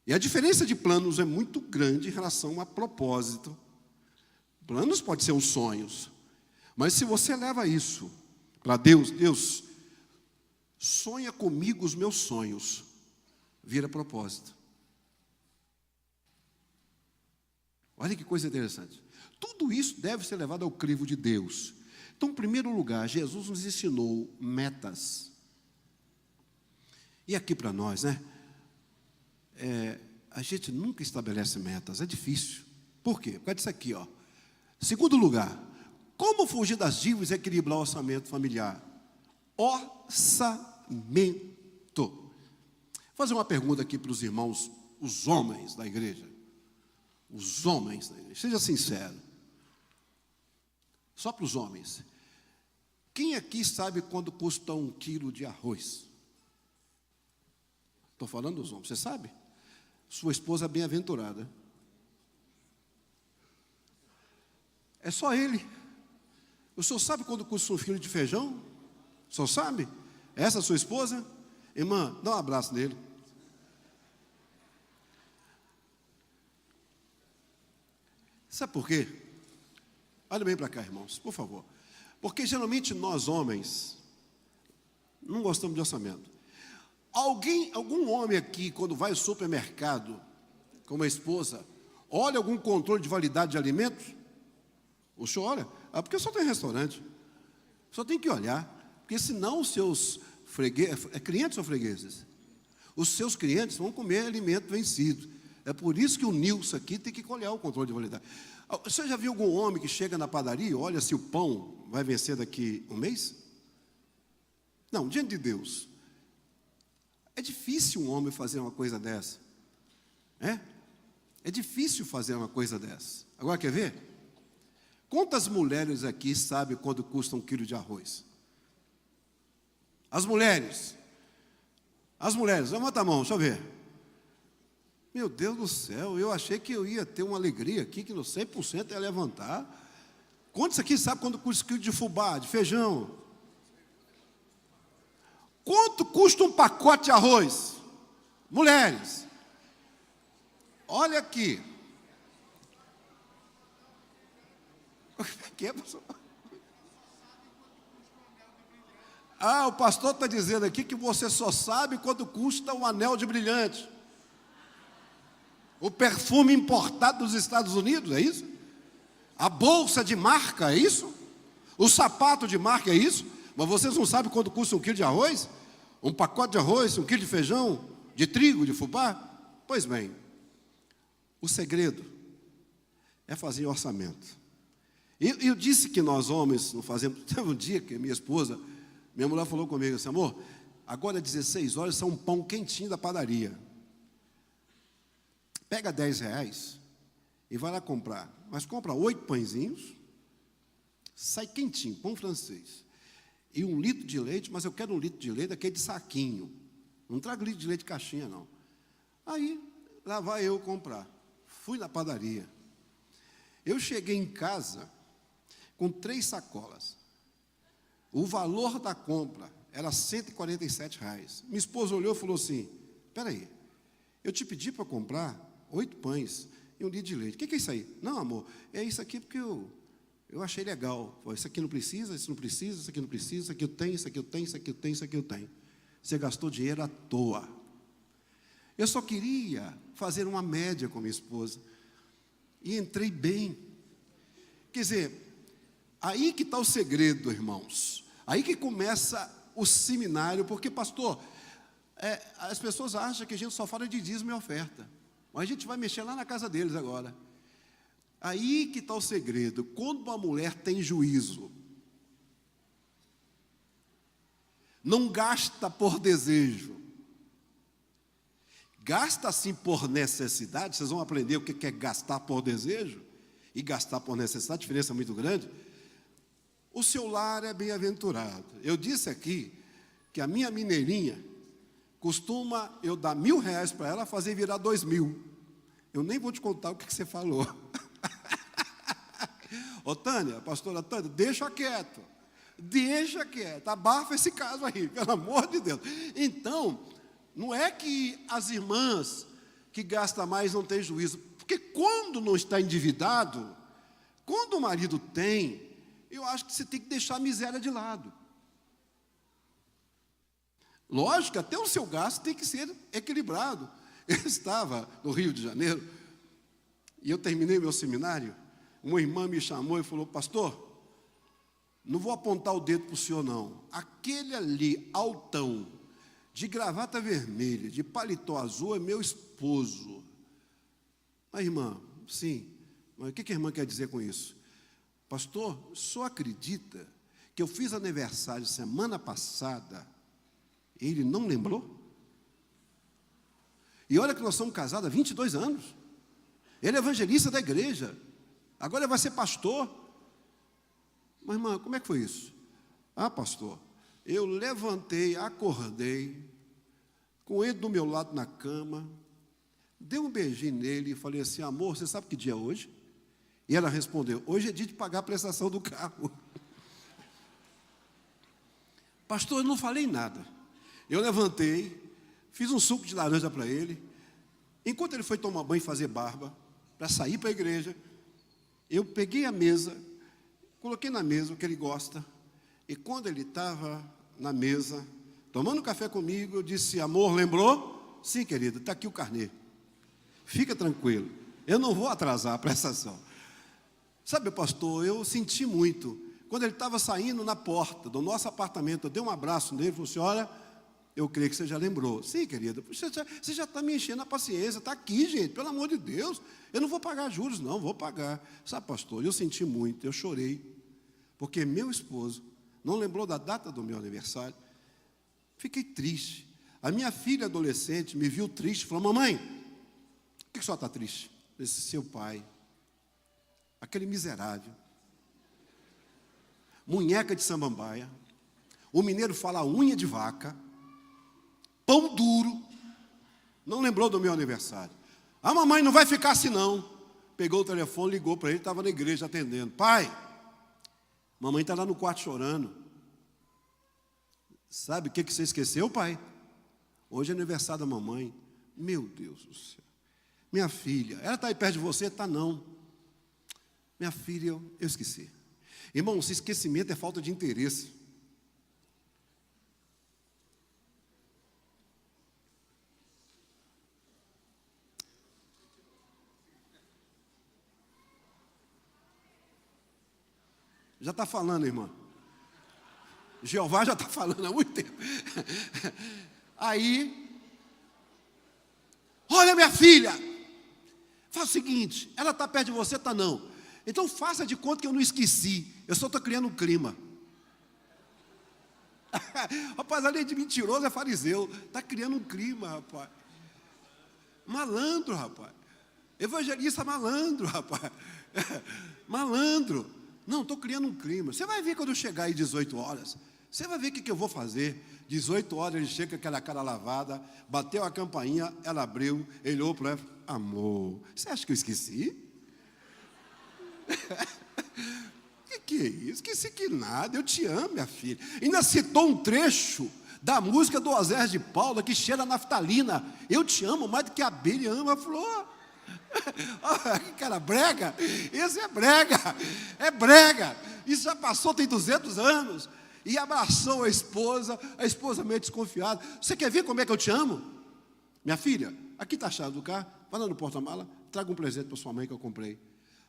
E a diferença de planos é muito grande em relação a propósito. Planos podem ser os sonhos, mas se você leva isso para Deus, Deus, sonha comigo os meus sonhos, vira propósito. Olha que coisa interessante. Tudo isso deve ser levado ao crivo de Deus. Então, em primeiro lugar, Jesus nos ensinou metas. E aqui para nós, né? A gente nunca estabelece metas, é difícil. Por quê? Por causa disso aqui, ó. Segundo lugar, como fugir das dívidas e equilibrar o orçamento familiar? Orçamento. Vou fazer uma pergunta aqui para os irmãos, os homens da igreja. Os homens da igreja, seja sincero. Só para os homens. Quem aqui sabe quanto custa 1 quilo de arroz? Estou falando dos homens, você sabe? Sua esposa é bem-aventurada. É só ele. O senhor sabe quanto custa 1 quilo de feijão? O senhor sabe? Essa é a sua esposa? Irmã, dá um abraço nele. Sabe por quê? Olha bem para cá, irmãos, por favor. Porque geralmente nós homens não gostamos de orçamento. Algum homem aqui, quando vai ao supermercado com uma esposa, olha algum controle de validade de alimentos? O senhor olha? Porque só tem restaurante. Só tem que olhar. Porque senão os seus fregueses, clientes ou fregueses? Os seus clientes vão comer alimento vencido. É por isso que o Nilson aqui tem que olhar o controle de validade. Você já viu algum homem que chega na padaria e olha se o pão vai vencer daqui um mês? Não, diante de Deus. É difícil um homem fazer uma coisa dessa. É difícil fazer uma coisa dessa. Agora, quer ver? Quantas mulheres aqui sabem quanto custa 1 quilo de arroz? As mulheres, levanta a mão, deixa eu ver. Meu Deus do céu, eu achei que eu ia ter uma alegria aqui, que no 100% ia levantar. Quantos aqui sabe quanto custa um quilo de fubá, de feijão? Quanto custa um pacote de arroz? Mulheres, olha aqui. O que é, pastor? O pastor está dizendo aqui que você só sabe quanto custa um anel de brilhante. O perfume importado dos Estados Unidos, é isso? A bolsa de marca, é isso? O sapato de marca, é isso? Mas vocês não sabem quanto custa um quilo de arroz? Um pacote de arroz, um quilo de feijão, de trigo, de fubá? Pois bem, o segredo é fazer orçamento. Eu disse que nós homens não fazemos. Teve um dia que minha mulher falou comigo assim: amor, agora é 16 horas, são um pão quentinho da padaria. Pega R$10 e vai lá comprar. Mas compra 8 pãezinhos, sai quentinho, pão francês. E 1 litro de leite, mas eu quero 1 litro de leite daquele de saquinho. Não trago litro de leite de caixinha, não. Aí, lá vai eu comprar. Fui na padaria. Eu cheguei em casa com 3 sacolas. O valor da compra era R$147. Minha esposa olhou e falou assim: espera aí, eu te pedi para comprar 8 pães e 1 litro de leite. O que é isso aí? Não, amor, é isso aqui porque eu achei legal. Isso aqui não precisa, isso não precisa, isso aqui não precisa, isso aqui eu tenho, isso aqui eu tenho, isso aqui eu tenho, isso aqui eu tenho. Você gastou dinheiro à toa. Eu só queria fazer uma média com minha esposa. E entrei bem. Quer dizer, aí que está o segredo, irmãos. Aí que começa o seminário, porque, pastor, as pessoas acham que a gente só fala de dízimo e oferta. Mas a gente vai mexer lá na casa deles agora. Aí que está o segredo. Quando uma mulher tem juízo, não gasta por desejo, gasta sim por necessidade. Vocês vão aprender o que é gastar por desejo e gastar por necessidade, diferença muito grande. O seu lar é bem-aventurado. Eu disse aqui que a minha mineirinha costuma eu dar R$1.000 para ela fazer virar 2.000. Eu nem vou te contar o que você falou. Ô Tânia, pastora Tânia, deixa quieto, abafa esse caso aí, pelo amor de Deus. Então, não é que as irmãs que gastam mais não têm juízo, porque quando não está endividado, quando o marido tem, eu acho que você tem que deixar a miséria de lado. Lógico, até o seu gasto tem que ser equilibrado. Eu estava no Rio de Janeiro, e eu terminei meu seminário, uma irmã me chamou e falou: pastor, não vou apontar o dedo para o senhor não, aquele ali, altão, de gravata vermelha, de paletó azul, é meu esposo. Mas irmã, sim, mas o que a irmã quer dizer com isso? Pastor, só acredita que eu fiz aniversário semana passada, ele não lembrou? E olha que nós somos casados há 22 anos. Ele é evangelista da igreja. Agora ele vai ser pastor. Mas, irmã, como é que foi isso? Pastor, eu levantei, acordei, com ele do meu lado na cama, dei um beijinho nele e falei assim: amor, você sabe que dia é hoje? E ela respondeu: hoje é dia de pagar a prestação do carro. Pastor, eu não falei nada. Eu levantei, fiz um suco de laranja para ele. Enquanto ele foi tomar banho e fazer barba, para sair para a igreja, eu peguei a mesa, coloquei na mesa o que ele gosta. E quando ele estava na mesa, tomando café comigo, eu disse: amor, lembrou? Sim, querido, está aqui o carnê. Fica tranquilo, eu não vou atrasar a prestação. Sabe, pastor, eu senti muito. Quando ele estava saindo na porta do nosso apartamento, eu dei um abraço nele e falei assim: olha, eu creio que você já lembrou. Sim, querida, você já está me enchendo a paciência, está aqui, gente, pelo amor de Deus. Eu não vou pagar juros, não, vou pagar. Sabe, pastor, eu senti muito, eu chorei, porque meu esposo não lembrou da data do meu aniversário. Fiquei triste. A minha filha adolescente me viu triste, falou: mamãe, por que a senhora está triste? Eu disse: seu pai, aquele miserável, munheca de samambaia, o mineiro fala unha de vaca, pão duro, não lembrou do meu aniversário. A mamãe não vai ficar assim não. Pegou o telefone, ligou para ele, estava na igreja atendendo. Pai, mamãe está lá no quarto chorando. Sabe o que você esqueceu, pai? Hoje é aniversário da mamãe. Meu Deus do céu. Minha filha, ela está aí perto de você? Está não. Minha filha, eu esqueci. Irmão, esse esquecimento é falta de interesse. Já está falando, irmã. Jeová já está falando há muito tempo. Aí, olha minha filha, faz o seguinte, ela está perto de você, está não. Então faça de conta que eu não esqueci, eu só estou criando um clima. Rapaz, além de mentiroso é fariseu, está criando um clima, rapaz. Malandro, rapaz. Evangelista malandro, rapaz. Malandro. Não, estou criando um clima. Você vai ver quando eu chegar aí 18 horas. Você vai ver o que eu vou fazer. 18 horas ele chega com aquela cara lavada, bateu a campainha, ela abriu, ele olhou para ela, amor, você acha que eu esqueci? Que é isso? Esqueci que nada, eu te amo, minha filha. Ainda citou um trecho da música do Osés de Paula, que cheira a naftalina. Eu te amo mais do que a abelha ama a flor. Que cara brega, esse é brega, isso já passou, tem 200 anos, e abraçou a esposa meio desconfiada. Você quer ver como é que eu te amo? Minha filha, aqui está a chave do carro, vai lá no porta-mala, traga um presente para sua mãe que eu comprei.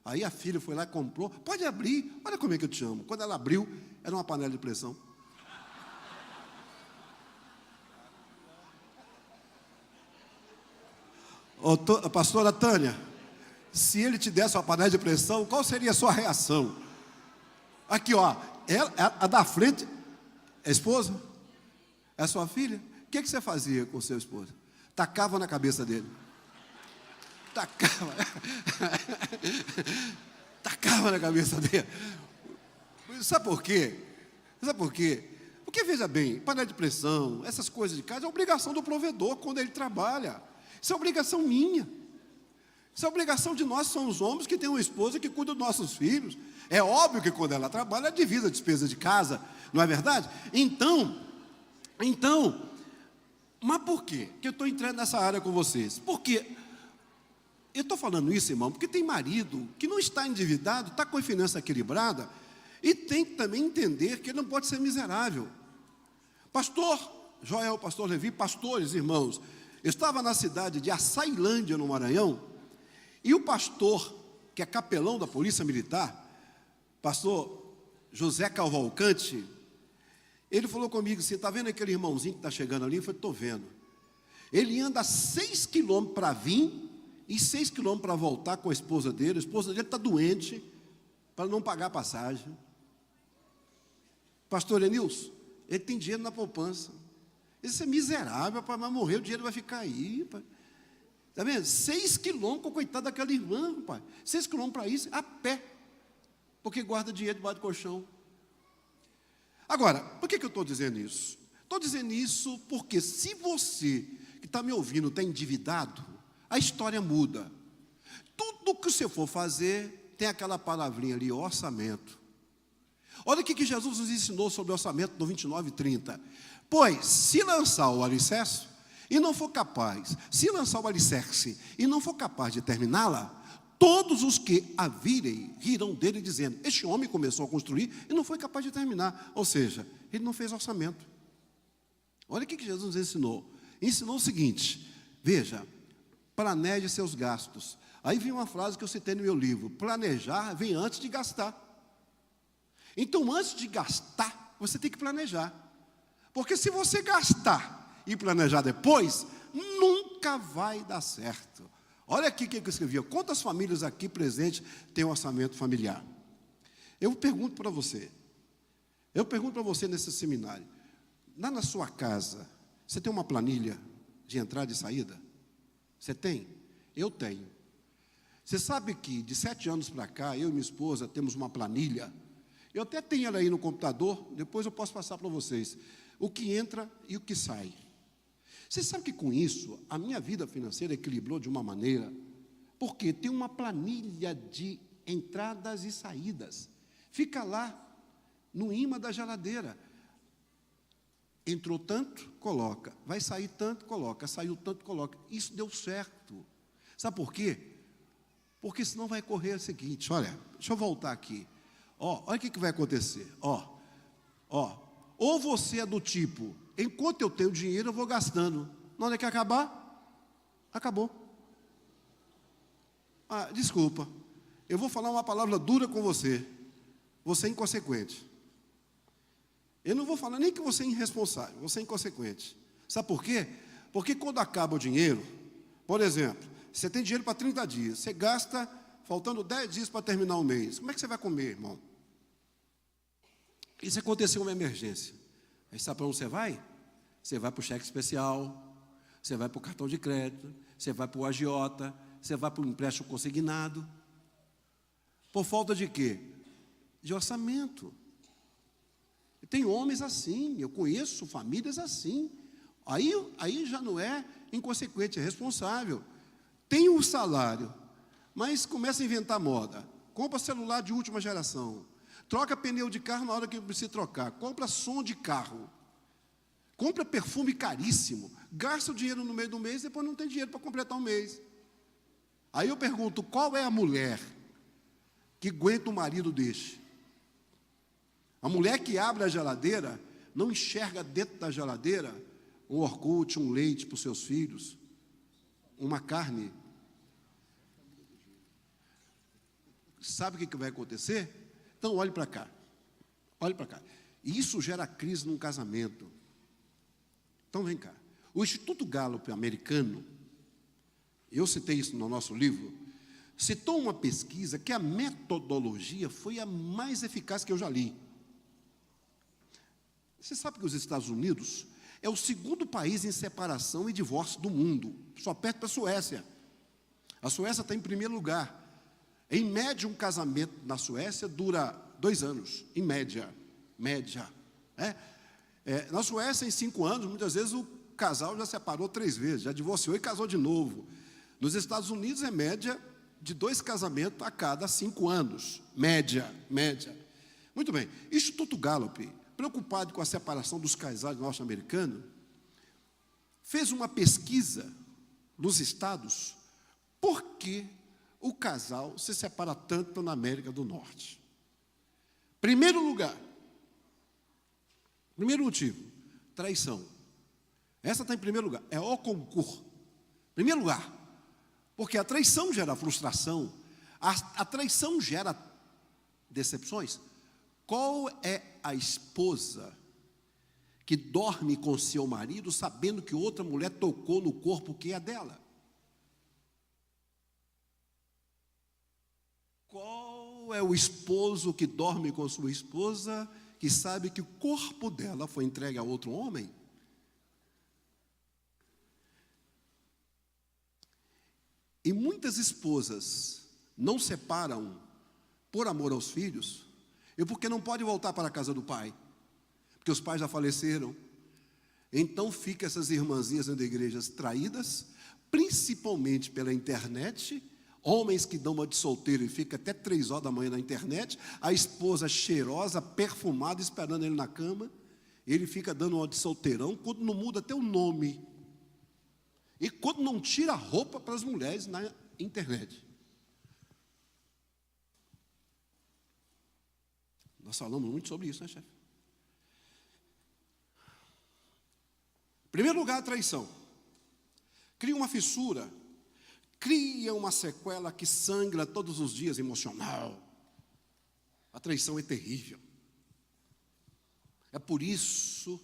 Aí a filha foi lá e comprou, pode abrir, olha como é que eu te amo. Quando ela abriu, era uma panela de pressão. Pastora Tânia, se ele te desse uma panela de pressão, qual seria a sua reação? Aqui, ó, a da frente, é a esposa? É a sua filha? O que você fazia com o seu esposo? Tacava na cabeça dele. Tacava na cabeça dele. Sabe por quê? Porque, veja bem, panela de pressão, essas coisas de casa, é obrigação do provedor quando ele trabalha. Isso é obrigação minha. Isso é obrigação de nós, somos homens que têm uma esposa que cuida dos nossos filhos. É óbvio que quando ela trabalha, ela divide a despesa de casa, não é verdade? Então, mas por quê que eu estou entrando nessa área com vocês? Porque eu estou falando isso, irmão, porque tem marido que não está endividado, está com a finança equilibrada, e tem que também entender que ele não pode ser miserável. Pastor Joel, pastor Levi, pastores, irmãos, eu estava na cidade de Açailândia, no Maranhão, e o pastor, que é capelão da Polícia Militar, pastor José Cavalcante, ele falou comigo assim, está vendo aquele irmãozinho que está chegando ali? Eu falei, estou vendo. Ele anda 6 quilômetros para vir e 6 quilômetros para voltar com a esposa dele está doente, para não pagar a passagem. Pastor Enilson, ele tem dinheiro na poupança. Isso é miserável, pai, mas morrer, o dinheiro vai ficar aí, pai. Está vendo? 6 quilômetros, coitado daquela irmã, pai. 6 quilômetros para isso, a pé. Porque guarda dinheiro debaixo do colchão. Agora, por que eu estou dizendo isso? Estou dizendo isso porque se você que está me ouvindo está endividado, a história muda. Tudo que você for fazer, tem aquela palavrinha ali, orçamento. Olha o que Jesus nos ensinou sobre o orçamento do 29 e 30. Pois, se lançar o alicerce e não for capaz, de terminá-la, todos os que a virem rirão dele, dizendo, este homem começou a construir e não foi capaz de terminar. Ou seja, ele não fez orçamento. Olha o que Jesus nos ensinou. Ensinou o seguinte, veja, planeje seus gastos. Aí vem uma frase que eu citei no meu livro, planejar vem antes de gastar. Então, antes de gastar, você tem que planejar. Porque se você gastar e planejar depois, nunca vai dar certo. Olha aqui o que eu escrevi. Quantas famílias aqui presentes têm um orçamento familiar? Eu pergunto para você nesse seminário, lá na sua casa, você tem uma planilha de entrada e saída? Você tem? Eu tenho. Você sabe que de 7 anos para cá, eu e minha esposa temos uma planilha. Eu até tenho ela aí no computador, depois eu posso passar para vocês. O que entra e o que sai. Você sabe que com isso, a minha vida financeira equilibrou de uma maneira. Porque tem uma planilha de entradas e saídas. Fica lá, no ímã da geladeira. Entrou tanto, coloca. Vai sair tanto, coloca. Saiu tanto, coloca. Isso deu certo. Sabe por quê? Porque senão vai correr o seguinte, olha, deixa eu voltar aqui. Olha o que vai acontecer. Ou você é do tipo, enquanto eu tenho dinheiro, eu vou gastando. Na hora que acabar, acabou. Desculpa, eu vou falar uma palavra dura com você. Você é inconsequente. Eu não vou falar nem que você é irresponsável, você é inconsequente. Sabe por quê? Porque quando acaba o dinheiro, por exemplo, você tem dinheiro para 30 dias, você gasta faltando 10 dias para terminar o mês. Como é que você vai comer, irmão? E se acontecer uma emergência? Aí sabe para onde você vai? Você vai para o cheque especial, você vai para o cartão de crédito, você vai para o agiota, você vai para o empréstimo consignado. Por falta de quê? De orçamento. Tem homens assim, eu conheço famílias assim. Aí já não é inconsequente, é responsável. Tem um salário, mas começa a inventar moda. Compra celular de última geração. Troca pneu de carro na hora que precisa trocar. Compra som de carro. Compra perfume caríssimo. Gasta o dinheiro no meio do mês e depois não tem dinheiro para completar o mês. Aí eu pergunto, qual é a mulher que aguenta o marido deste? A mulher que abre a geladeira, não enxerga dentro da geladeira um Orkut, um leite para os seus filhos, uma carne. Sabe o que vai acontecer? Então, olhe para cá. Olhe para cá. E isso gera crise num casamento. Então, vem cá. O Instituto Gallup americano, eu citei isso no nosso livro, citou uma pesquisa que a metodologia foi a mais eficaz que eu já li. Você sabe que os Estados Unidos é o segundo país em separação e divórcio do mundo, só perto da Suécia. A Suécia está em primeiro lugar. Em média, um casamento na Suécia dura 2 anos, em média. Na Suécia, em 5 anos, muitas vezes o casal já separou 3 vezes, já divorciou e casou de novo. Nos Estados Unidos, é média de 2 casamentos a cada 5 anos. Média. Muito bem. Instituto Gallup, preocupado com a separação dos casais norte-americanos, fez uma pesquisa nos estados por que o casal se separa tanto na América do Norte. Primeiro motivo, traição. Essa está em primeiro lugar, é o concurso. Primeiro lugar, porque a traição gera frustração, a traição gera decepções. Qual é a esposa que dorme com seu marido sabendo que outra mulher tocou no corpo que é dela? Qual é o esposo que dorme com sua esposa que sabe que o corpo dela foi entregue a outro homem? E muitas esposas não separam por amor aos filhos, porque não pode voltar para a casa do pai, porque os pais já faleceram. Então fica essas irmãzinhas dentro da igreja traídas, principalmente pela internet, homens que dão uma de solteiro e fica até 3 horas da manhã na internet, a esposa cheirosa, perfumada, esperando ele na cama, ele fica dando uma de solteirão, quando não muda até o nome, e quando não tira a roupa para as mulheres na internet. Nós falamos muito sobre isso, né, chefe? Em primeiro lugar, a traição. Cria uma fissura, cria uma sequela que sangra todos os dias, emocional. A traição é terrível. É por isso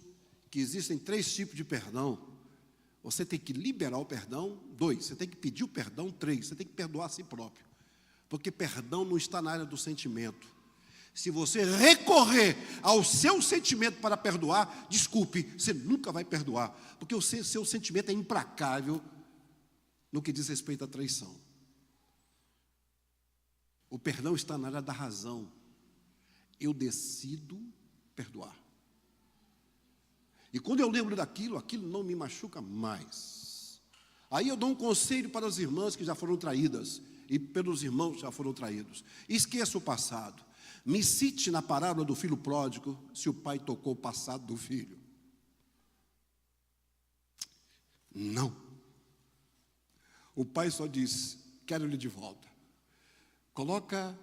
que existem 3 tipos de perdão. Você tem que liberar o perdão, 2, você tem que pedir o perdão, 3, você tem que perdoar a si próprio. Porque perdão não está na área do sentimento. Se você recorrer ao seu sentimento para perdoar, desculpe, você nunca vai perdoar, porque o seu sentimento é implacável no que diz respeito à traição. O perdão está na área da razão. Eu decido perdoar. E quando eu lembro daquilo, aquilo não me machuca mais. Aí eu dou um conselho para as irmãs que já foram traídas e pelos irmãos que já foram traídos. Esqueça o passado. Me cite na parábola do filho pródigo se o pai tocou o passado do filho. Não. O pai só diz: quero ele de volta. Coloca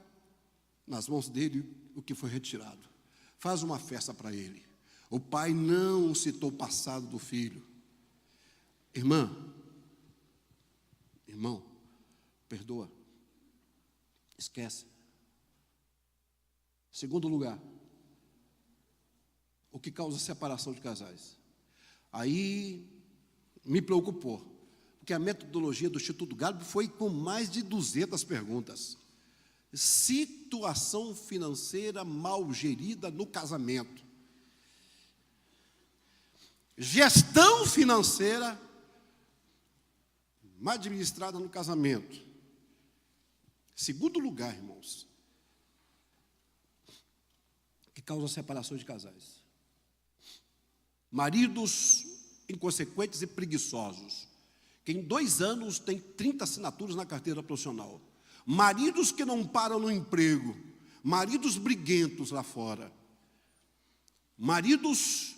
nas mãos dele o que foi retirado. Faz uma festa para ele. O pai não citou o passado do filho. Irmã, irmão, perdoa. Esquece. Segundo lugar, o que causa separação de casais. Aí me preocupou, porque a metodologia do Instituto Gallup foi com mais de 200 perguntas. Situação financeira mal gerida no casamento. Gestão financeira mal administrada no casamento. Segundo lugar, irmãos, que causa separação de casais. Maridos inconsequentes e preguiçosos, que em 2 anos tem 30 assinaturas na carteira profissional. Maridos que não param no emprego, maridos briguentos lá fora, maridos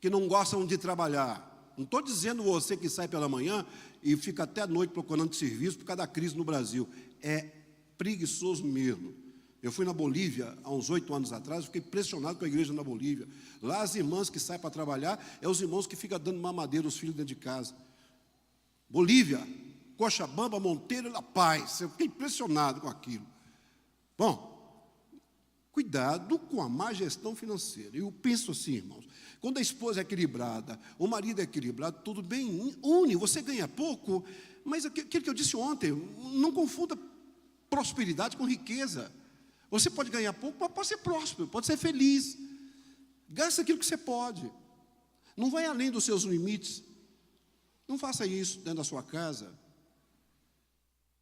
que não gostam de trabalhar. Não estou dizendo você que sai pela manhã e fica até a noite procurando serviço por causa da crise no Brasil. É preguiçoso mesmo. Eu fui na Bolívia há uns 8 anos atrás, fiquei impressionado com a igreja na Bolívia. Lá as irmãs que saem para trabalhar, é os irmãos que ficam dando mamadeira aos filhos dentro de casa. Bolívia, Cochabamba, Monteiro e La Paz. Eu fiquei impressionado com aquilo. Bom, cuidado com a má gestão financeira. Eu penso assim, irmãos, quando a esposa é equilibrada, o marido é equilibrado, tudo bem, une, você ganha pouco, mas aquilo que eu disse ontem, não confunda prosperidade com riqueza. Você pode ganhar pouco, mas pode ser próspero, pode ser feliz. Gasta aquilo que você pode. Não vai além dos seus limites. Não faça isso dentro da sua casa.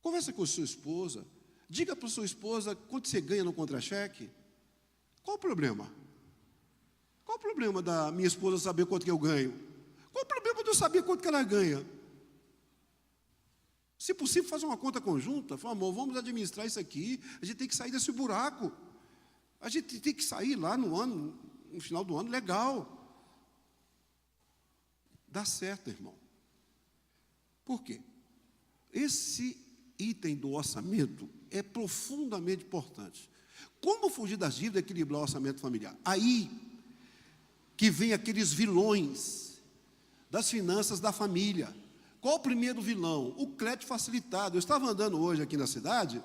Conversa com a sua esposa. Diga para a sua esposa quanto você ganha no contra-cheque. Qual o problema? Qual o problema da minha esposa saber quanto que eu ganho? Qual o problema de eu saber quanto que ela ganha? Se possível, fazer uma conta conjunta. Fala, amor, vamos administrar isso aqui. A gente tem que sair desse buraco. A gente tem que sair lá no final do ano, legal. Dá certo, irmão. Por quê? Esse item do orçamento é profundamente importante. Como fugir das dívidas e equilibrar o orçamento familiar? Aí que vem aqueles vilões das finanças da família. Qual o primeiro vilão? O crédito facilitado. Eu estava andando hoje aqui na cidade,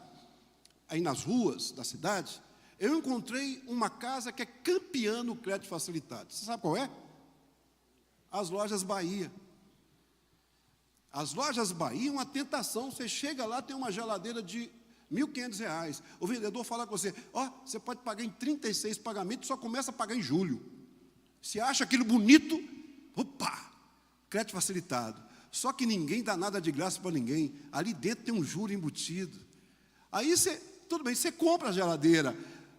aí nas ruas da cidade, eu encontrei uma casa que é campeã no crédito facilitado. Você sabe qual é? As Lojas Bahia. As Lojas Bahia é uma tentação. Você chega lá, tem uma geladeira de R$ 1.500. O vendedor fala com você, você pode pagar em 36 pagamentos, só começa a pagar em julho. Você acha aquilo bonito, opa, crédito facilitado. Só que ninguém dá nada de graça para ninguém. Ali dentro tem um juro embutido. Aí tudo bem, você compra a geladeira,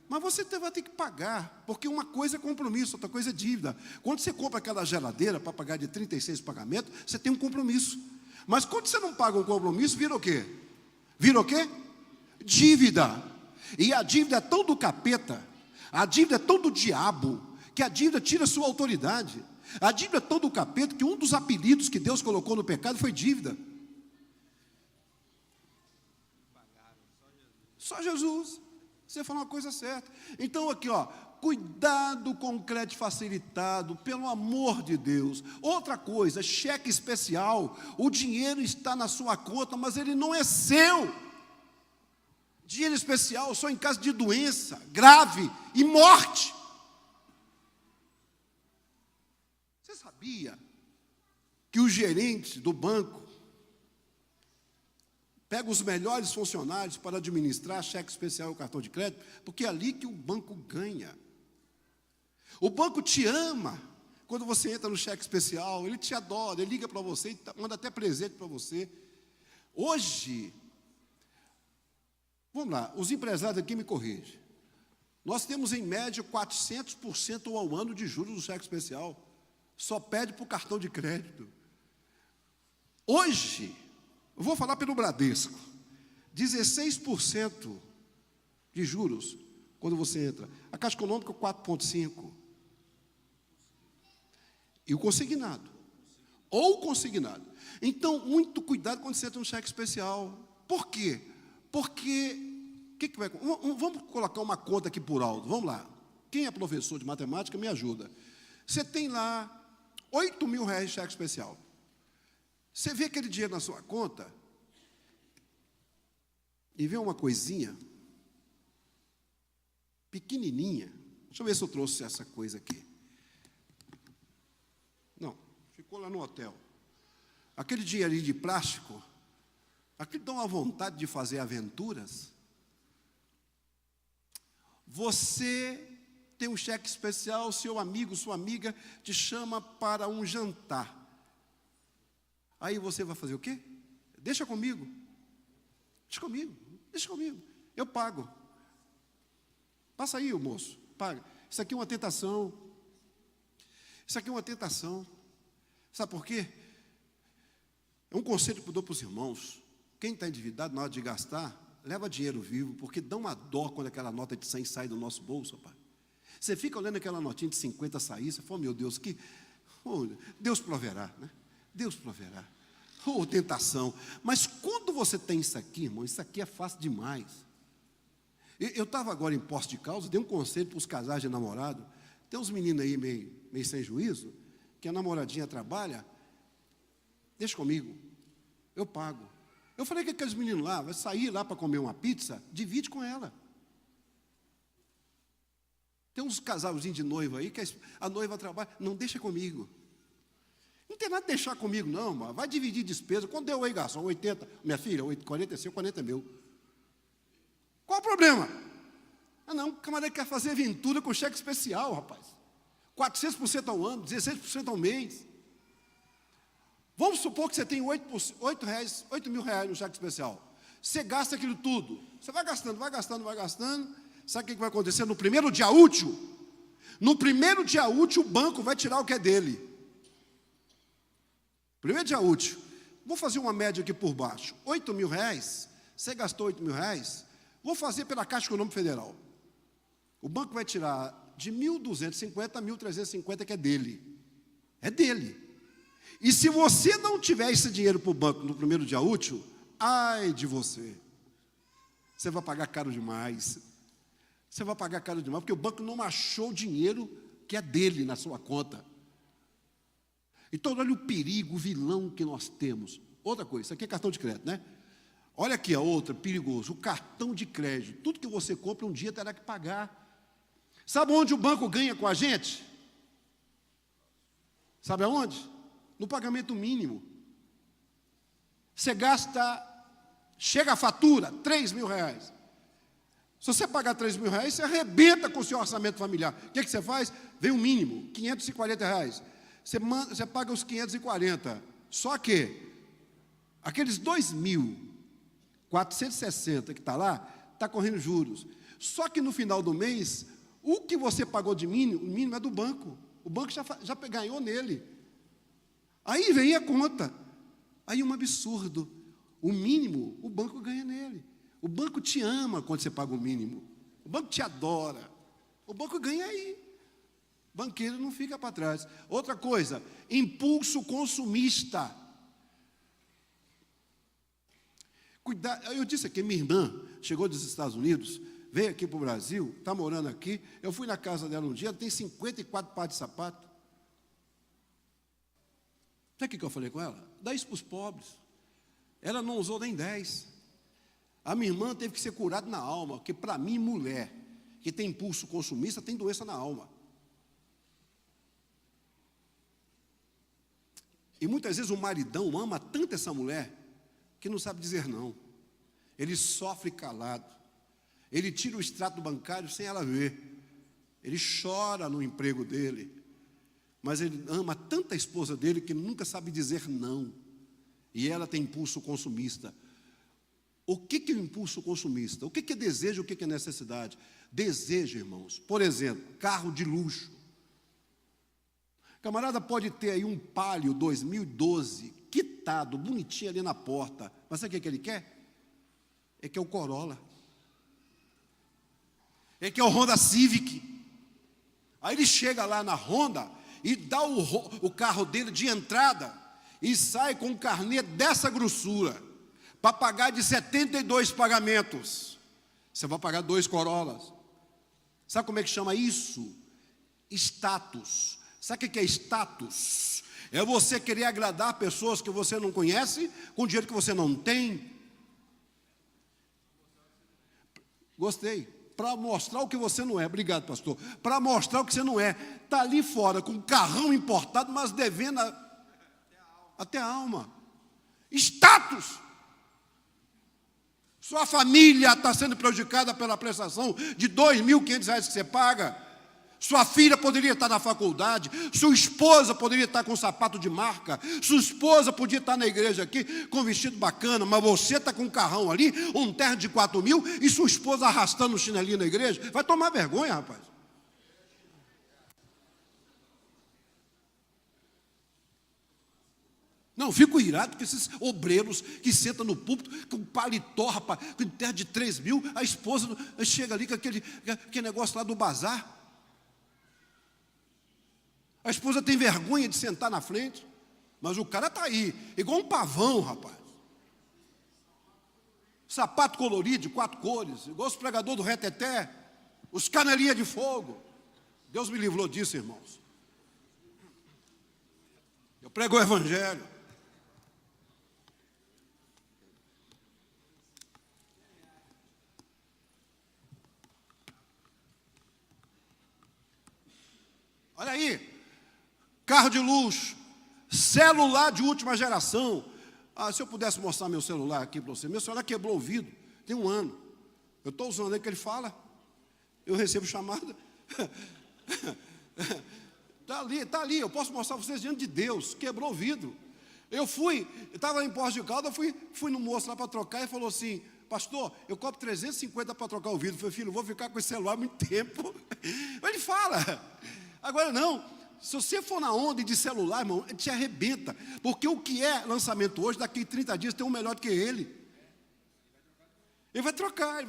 mas você vai ter que pagar, porque uma coisa é compromisso, outra coisa é dívida. Quando você compra aquela geladeira para pagar de 36 pagamentos, você tem um compromisso. Mas quando você não paga um compromisso, vira o quê? Vira o quê? Dívida. E a dívida é tão do capeta, a dívida é tão do diabo, que a dívida tira a sua autoridade. A dívida é tão do capeta que um dos apelidos que Deus colocou no pecado foi dívida. Só Jesus. Você falou uma coisa certa. Então aqui, cuidado com o crédito facilitado, pelo amor de Deus. Outra coisa, cheque especial. O dinheiro está na sua conta, mas ele não é seu. Dinheiro especial só em caso de doença grave e morte. Você sabia que o gerente do banco pega os melhores funcionários para administrar cheque especial e cartão de crédito? Porque é ali que o banco ganha. O banco te ama quando você entra no cheque especial, ele te adora, ele liga para você, manda até presente para você. Hoje, vamos lá, os empresários aqui me corrigem. Nós temos em média 400% ao ano de juros do cheque especial. Só pede para o cartão de crédito. Hoje, eu vou falar pelo Bradesco, 16% de juros quando você entra. A Caixa Econômica, 4,5%. E o consignado. Ou consignado. Então, muito cuidado quando você entra no cheque especial. Por quê? Porque, que vai, vamos colocar uma conta aqui por alto, vamos lá. Quem é professor de matemática, me ajuda. Você tem lá R$8.000 de cheque especial. Você vê aquele dinheiro na sua conta e vê uma coisinha pequenininha. Deixa eu ver se eu trouxe essa coisa aqui. Não, ficou lá no hotel. Aquele dinheirinho de plástico, aquilo dá uma vontade de fazer aventuras. Você tem um cheque especial, seu amigo, sua amiga te chama para um jantar. Aí você vai fazer o quê? Deixa comigo. Deixa comigo. Deixa comigo. Eu pago. Passa aí, o moço. Paga. Isso aqui é uma tentação. Isso aqui é uma tentação. Sabe por quê? É um conselho que eu dou para os irmãos. Quem está endividado, na hora de gastar, leva dinheiro vivo, porque dá uma dó quando aquela nota de 100 sai do nosso bolso, rapaz. Você fica olhando aquela notinha de 50 sair, você fala, meu Deus, que... Oh, Deus proverá, né? Deus proverá. Oh, tentação. Mas quando você tem isso aqui, irmão, isso aqui é fácil demais. Eu estava agora em posse de causa, dei um conselho para os casais de namorado. Tem uns meninos aí meio sem juízo, que a namoradinha trabalha, deixa comigo, eu pago. Eu falei que aqueles meninos lá, vai sair lá para comer uma pizza, divide com ela. Tem uns casalzinhos de noiva aí, que a noiva trabalha, não deixa comigo. Não tem nada de deixar comigo, não, mano. Vai dividir despesa. Quando deu aí, garçom? 80, minha filha, 40 é seu, 40 é meu. Qual o problema? Ah, não, o camarada quer fazer aventura com cheque especial, rapaz. 400% ao ano, 16% ao mês. Vamos supor que você tem R$8.000 no cheque especial. Você gasta aquilo tudo. Você vai gastando, vai gastando, vai gastando. Sabe o que vai acontecer? No primeiro dia útil, o banco vai tirar o que é dele. Primeiro dia útil. Vou fazer uma média aqui por baixo. R$8.000, você gastou R$8.000, vou fazer pela Caixa Econômica Federal. O banco vai tirar de 1.250 a 1.350, que é dele. É dele. E se você não tiver esse dinheiro para o banco no primeiro dia útil, ai de você. Você vai pagar caro demais. Você vai pagar caro demais, porque o banco não achou o dinheiro que é dele na sua conta. Então, olha o perigo, o vilão que nós temos. Outra coisa, isso aqui é cartão de crédito, né? Olha aqui a outra, perigoso, o cartão de crédito. Tudo que você compra, um dia terá que pagar. Sabe onde o banco ganha com a gente? Sabe aonde? No pagamento mínimo. Você gasta, chega a fatura, R$3.000. Se você pagar R$3.000, você arrebenta com o seu orçamento familiar. O que você faz? Vem o mínimo, R$540. Você paga os 540. Só que aqueles 2.460 que está lá, está correndo juros. Só que no final do mês, o que você pagou de mínimo, o mínimo é do banco. O banco já ganhou nele. Aí vem a conta. Aí um absurdo. O mínimo, o banco ganha nele. O banco te ama quando você paga o mínimo. O banco te adora. O banco ganha aí. O banqueiro não fica para trás. Outra coisa, impulso consumista. Cuidado, eu disse aqui, minha irmã chegou dos Estados Unidos, veio aqui para o Brasil, está morando aqui. Eu fui na casa dela um dia, ela tem 54 pares de sapato. Sabe o que eu falei com ela? Dá isso para os pobres. Ela não usou nem 10. A minha irmã teve que ser curada na alma, porque para mim, mulher que tem impulso consumista, tem doença na alma. E muitas vezes o maridão ama tanto essa mulher, que não sabe dizer não. Ele sofre calado. Ele tira o extrato bancário sem ela ver. Ele chora no emprego dele. Mas ele ama tanto a esposa dele que nunca sabe dizer não. E ela tem impulso consumista. O que é o impulso consumista? O que é desejo, o que é necessidade? Desejo, irmãos. Por exemplo, carro de luxo. Camarada pode ter aí um Palio 2012, enfeitado, bonitinho ali na porta. Mas sabe o que ele quer? Ele quer o Corolla. Ele quer o Honda Civic. Aí ele chega lá na Honda e dá o carro dele de entrada e sai com um carnê dessa grossura, para pagar de 72 pagamentos. Você vai pagar 2 Corollas. Sabe como é que chama isso? Status. Sabe o que é status? É você querer agradar pessoas que você não conhece com dinheiro que você não tem. Gostei. Para mostrar o que você não é. Obrigado, pastor. Para mostrar o que você não é. Está ali fora com um carrão importado, mas devendo até a alma. Status. Sua família está sendo prejudicada pela prestação de R$2.500 que você paga. Sua filha poderia estar na faculdade. Sua esposa poderia estar com sapato de marca. Sua esposa podia estar na igreja aqui com vestido bacana. Mas você está com um carrão ali, um terno de 4.000 e sua esposa arrastando o chinelinho na igreja. Vai tomar vergonha, rapaz. Não, fico irado com esses obreiros que sentam no púlpito com paletó, rapaz, com terra de 3.000, a esposa chega ali com aquele negócio lá do bazar. A esposa tem vergonha de sentar na frente, mas o cara está aí, igual um pavão, rapaz. Sapato colorido de 4 cores, igual os pregadores do reteté, os canelinhas de fogo. Deus me livrou disso, irmãos. Eu prego o evangelho. Olha aí, carro de luxo, celular de última geração. Se eu pudesse mostrar meu celular aqui para você, meu celular quebrou o vidro, tem 1 ano. Eu estou usando aí que ele fala, eu recebo chamada. Está ali, eu posso mostrar para vocês diante de Deus, quebrou o vidro. Eu estava em Poços de Caldas, fui no moço lá para trocar e falou assim: pastor, eu cobro 350 para trocar o vidro. Eu falei: filho, eu vou ficar com esse celular muito tempo. Ele fala. Agora não, se você for na onda de celular, irmão, ele te arrebenta. Porque o que é lançamento hoje, daqui a 30 dias tem um melhor do que ele. Ele vai trocar.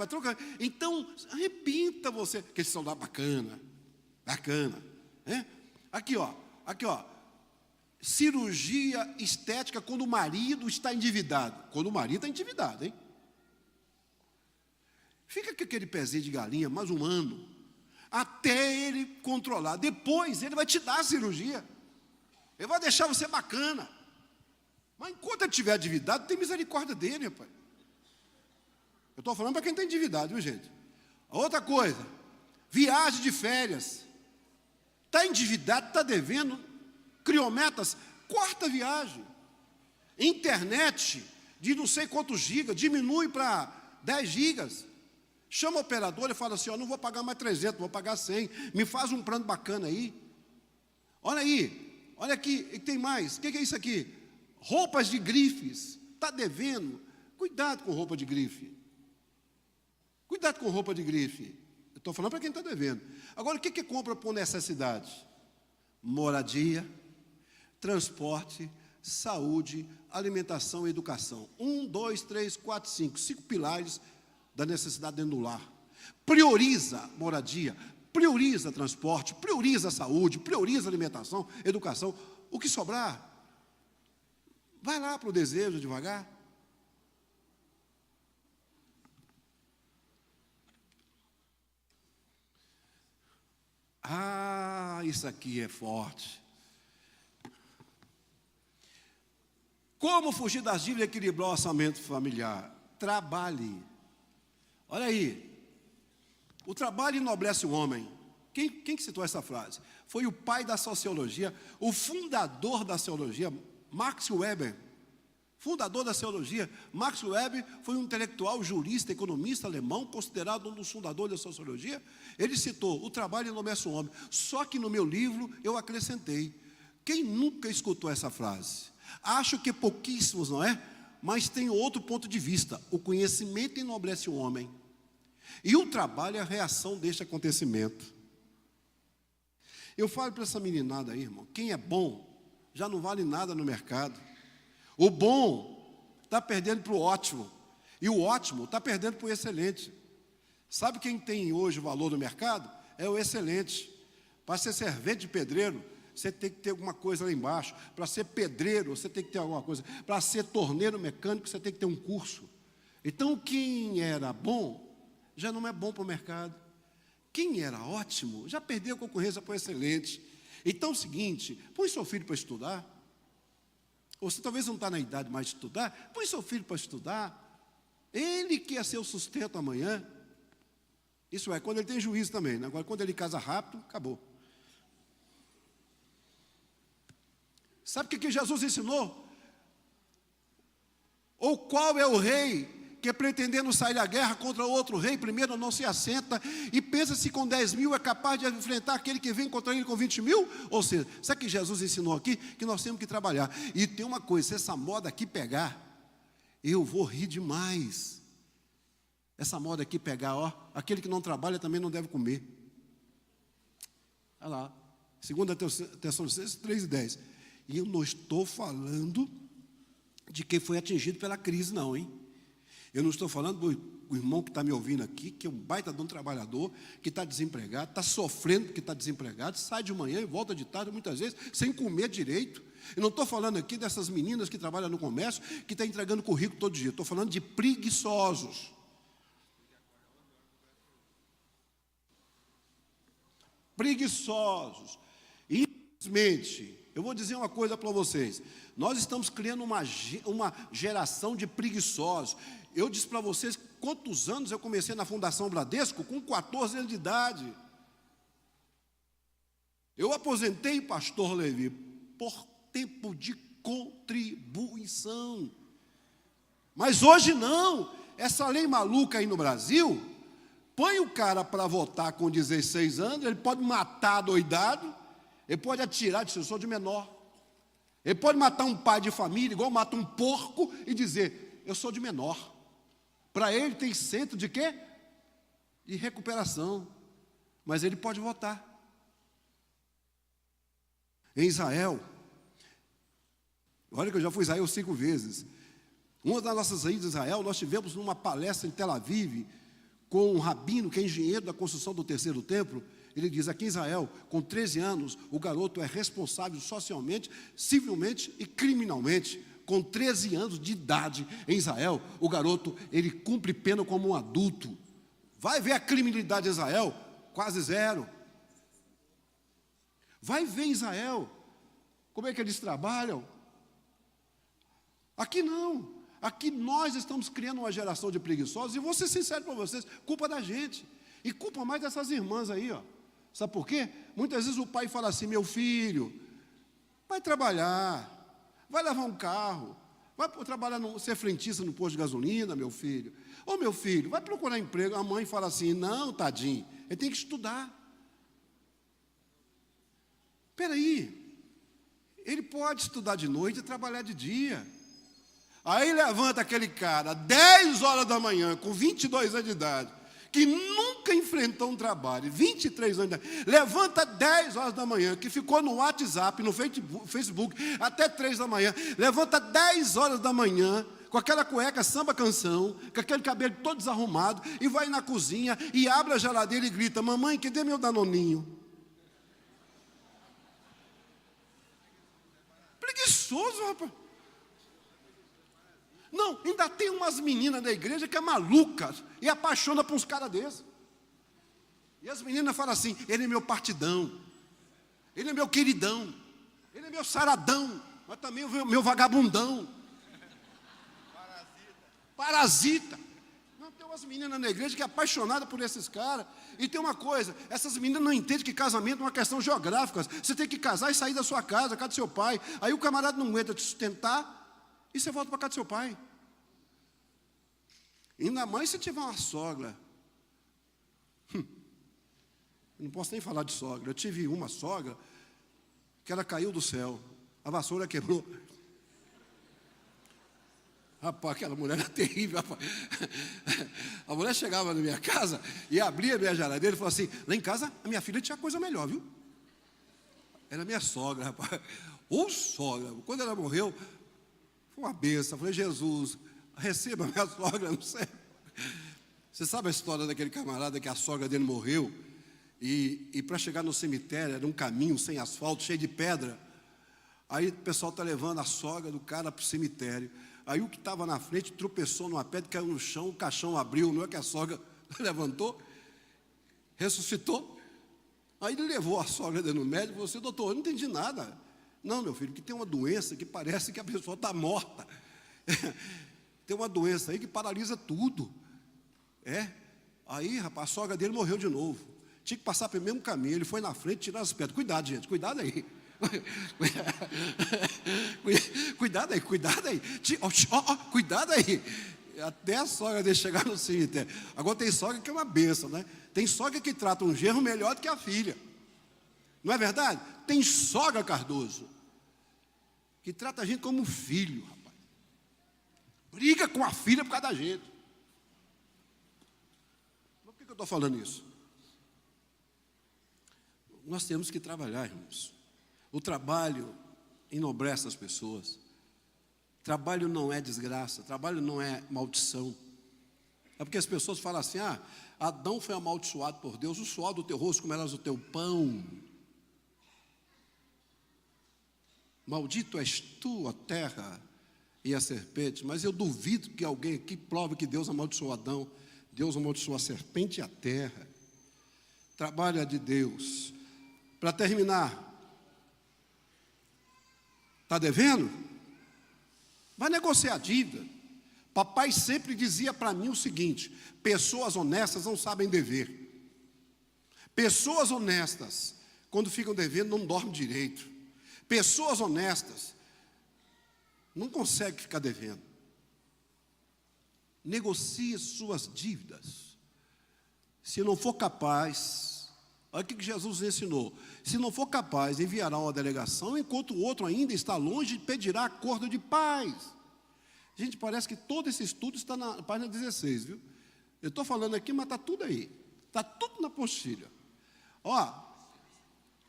Então, arrebenta você. Aquele celular bacana. Aqui, ó. Cirurgia estética quando o marido está endividado. Quando o marido está endividado, hein? Fica com aquele pezinho de galinha mais 1 ano. Até ele controlar. Depois ele vai te dar a cirurgia. Ele vai deixar você bacana. Mas enquanto ele estiver endividado, tem misericórdia dele, rapaz. Eu estou falando para quem está endividado, viu, gente? A outra coisa, viagem de férias. Está endividado, está devendo, criou metas, 4ª viagem. Internet de não sei quantos gigas, diminui para 10 gigas. Chama o operador e fala assim: não vou pagar mais 300, vou pagar 100. Me faz um plano bacana aí. Olha aí, olha aqui, e tem mais. O que é isso aqui? Roupas de grifes. Está devendo? Cuidado com roupa de grife. Cuidado com roupa de grife. Eu estou falando para quem está devendo. Agora, o que compra por necessidade? Moradia, transporte, saúde, alimentação e educação. 1, 2, 3, 4, 5. 5 pilares da necessidade dentro do lar. Prioriza moradia, prioriza transporte, prioriza saúde, prioriza alimentação, educação. O que sobrar, vai lá para o desejo devagar. Isso aqui é forte. Como fugir das dívidas e equilibrar o orçamento familiar? Trabalhe. Olha aí, o trabalho enobrece o homem. Quem que citou essa frase? Foi o pai da sociologia, o fundador da sociologia, Max Weber. Fundador da sociologia, Max Weber foi um intelectual, jurista, economista alemão, considerado um dos fundadores da sociologia. Ele citou: o trabalho enobrece o homem. Só que no meu livro eu acrescentei. Quem nunca escutou essa frase? Acho que pouquíssimos, não é? Mas tem outro ponto de vista: o conhecimento enobrece o homem, e o trabalho é a reação deste acontecimento. Eu falo para essa meninada aí, irmão, quem é bom já não vale nada no mercado. O bom está perdendo para o ótimo. E o ótimo está perdendo para o excelente. Sabe quem tem hoje valor no mercado? É o excelente. Para ser servente de pedreiro, você tem que ter alguma coisa lá embaixo. Para ser pedreiro, você tem que ter alguma coisa. Para ser torneiro mecânico, você tem que ter um curso. Então, quem era bom, já não é bom para o mercado. Quem era ótimo, já perdeu a concorrência para o excelente. Então, é o seguinte, põe seu filho para estudar. Ou você talvez não está na idade mais de estudar, põe seu filho para estudar. Ele que é seu sustento amanhã. Isso é, quando ele tem juízo também, né? Agora, quando ele casa rápido, acabou. Sabe o que Jesus ensinou? Ou qual é o rei que, pretendendo sair da guerra contra outro rei, primeiro não se assenta e pensa se com 10 mil é capaz de enfrentar aquele que vem contra ele com 20 mil? Ou seja, sabe o que Jesus ensinou aqui? Que nós temos que trabalhar. E tem uma coisa, se essa moda aqui pegar, eu vou rir demais. Essa moda aqui pegar, ó, aquele que não trabalha também não deve comer. Olha lá, 2 Tessalonicenses 3:10. E eu não estou falando de quem foi atingido pela crise, não, hein? Eu não estou falando do irmão que está me ouvindo aqui, que é um baita de um trabalhador, que está desempregado, está sofrendo porque está desempregado, sai de manhã e volta de tarde, muitas vezes, sem comer direito. Eu não estou falando aqui dessas meninas que trabalham no comércio, que estão entregando currículo todo dia. Estou falando de preguiçosos. Preguiçosos. Infelizmente, eu vou dizer uma coisa para vocês. Nós estamos criando uma geração de preguiçosos. Eu disse para vocês quantos anos eu comecei na Fundação Bradesco? Com 14 anos de idade. Eu aposentei, pastor Levi, por tempo de contribuição. Mas hoje não. Essa lei maluca aí no Brasil, põe o cara para votar com 16 anos, ele pode matar doidado, ele pode atirar, dizer, eu sou de menor. Ele pode matar um pai de família, igual mata um porco, e dizer, eu sou de menor. Para ele tem centro de quê? De recuperação. Mas ele pode votar. Em Israel, olha que eu já fui a Israel 5 vezes. Uma das nossas idas a Israel, nós tivemos numa palestra em Tel Aviv, com um rabino que é engenheiro da construção do terceiro templo. Ele diz, aqui em Israel, com 13 anos, o garoto é responsável socialmente, civilmente e criminalmente. Com 13 anos de idade em Israel, o garoto, ele cumpre pena como um adulto. Vai ver a criminalidade em Israel, quase zero. Vai ver em Israel, como é que eles trabalham. Aqui não. Aqui nós estamos criando uma geração de preguiçosos, e vou ser sincero para vocês, culpa da gente. E culpa mais dessas irmãs aí, ó. Sabe por quê? Muitas vezes o pai fala assim, meu filho, vai trabalhar, vai lavar um carro, vai trabalhar, ser frentista no posto de gasolina, meu filho. Ô, meu filho, vai procurar emprego. A mãe fala assim, não, tadinho, ele tem que estudar. Espera aí, ele pode estudar de noite e trabalhar de dia. Aí levanta aquele cara, 10 horas da manhã, com 22 anos de idade, que nunca enfrentou um trabalho, 23 anos de idade, levanta 10 horas da manhã, que ficou no WhatsApp, no Facebook, até 3 da manhã, levanta 10 horas da manhã, com aquela cueca samba canção, com aquele cabelo todo desarrumado, e vai na cozinha, e abre a geladeira e grita, mamãe, cadê meu danoninho? Preguiçoso, rapaz. Não, ainda tem umas meninas da igreja que é malucas e apaixona por uns caras desses. E as meninas falam assim, ele é meu partidão, ele é meu queridão, ele é meu saradão, mas também o meu vagabundão. Parasita. Não, tem umas meninas na igreja que é apaixonada por esses caras. E tem uma coisa, essas meninas não entendem que casamento é uma questão geográfica. Você tem que casar e sair da sua casa, casa do seu pai. Aí o camarada não aguenta te sustentar, e você volta para casa do seu pai. Ainda mais se tiver uma sogra. Não posso nem falar de sogra. Eu tive uma sogra que ela caiu do céu. A vassoura quebrou. Rapaz, aquela mulher era terrível, rapaz. A mulher chegava na minha casa e abria a minha geladeira e falou assim, lá em casa a minha filha tinha coisa melhor, viu? Era minha sogra, rapaz. Ou sogra. Quando ela morreu, Foi uma benção. Eu falei, Jesus, receba minha sogra no céu. Você sabe a história daquele camarada que a sogra dele morreu? E para chegar no cemitério, era um caminho sem asfalto, cheio de pedra. Aí o pessoal está levando a sogra do cara para o cemitério. Aí o que estava na frente tropeçou numa pedra, caiu no chão, o caixão abriu, não é que a sogra levantou, ressuscitou. Aí ele levou a sogra dele no médico e falou assim, doutor, eu não entendi nada. Não, meu filho, que tem uma doença que parece que a pessoa está morta. Tem uma doença aí que paralisa tudo. Aí, rapaz, a sogra dele morreu de novo. Tinha que passar pelo mesmo caminho, ele foi na frente, tirar as pedras. Cuidado, gente, cuidado aí. Cuidado aí, cuidado aí. Cuidado aí. Até a sogra dele chegar no cemitério. Agora tem sogra que é uma bênção, né? Tem sogra que trata um genro melhor do que a filha. Não é verdade? Tem sogra, Cardoso, que trata a gente como um filho, rapaz. Briga com a filha por causa da gente. Por que eu estou falando isso? Nós temos que trabalhar, irmãos. O trabalho enobrece as pessoas. Trabalho não é desgraça, trabalho não é maldição. É porque as pessoas falam assim, Adão foi amaldiçoado por Deus, o suor do teu rosto comerás o teu pão. Maldito és tu, a terra e a serpente. Mas eu duvido que alguém aqui prove que Deus amaldiçoou Adão. Deus amaldiçoou a serpente e a terra. Trabalho é de Deus. Para terminar, está devendo? Vai negociar a dívida. Papai sempre dizia para mim o seguinte, pessoas honestas não sabem dever. Pessoas honestas, quando ficam devendo, não dormem direito. Pessoas honestas não conseguem ficar devendo. Negocie suas dívidas. Se não for capaz, olha o que Jesus ensinou. Se não for capaz, enviará uma delegação, enquanto o outro ainda está longe e pedirá acordo de paz. Gente, parece que todo esse estudo está na página 16, viu? Eu estou falando aqui, mas está tudo aí. Está tudo na apostila.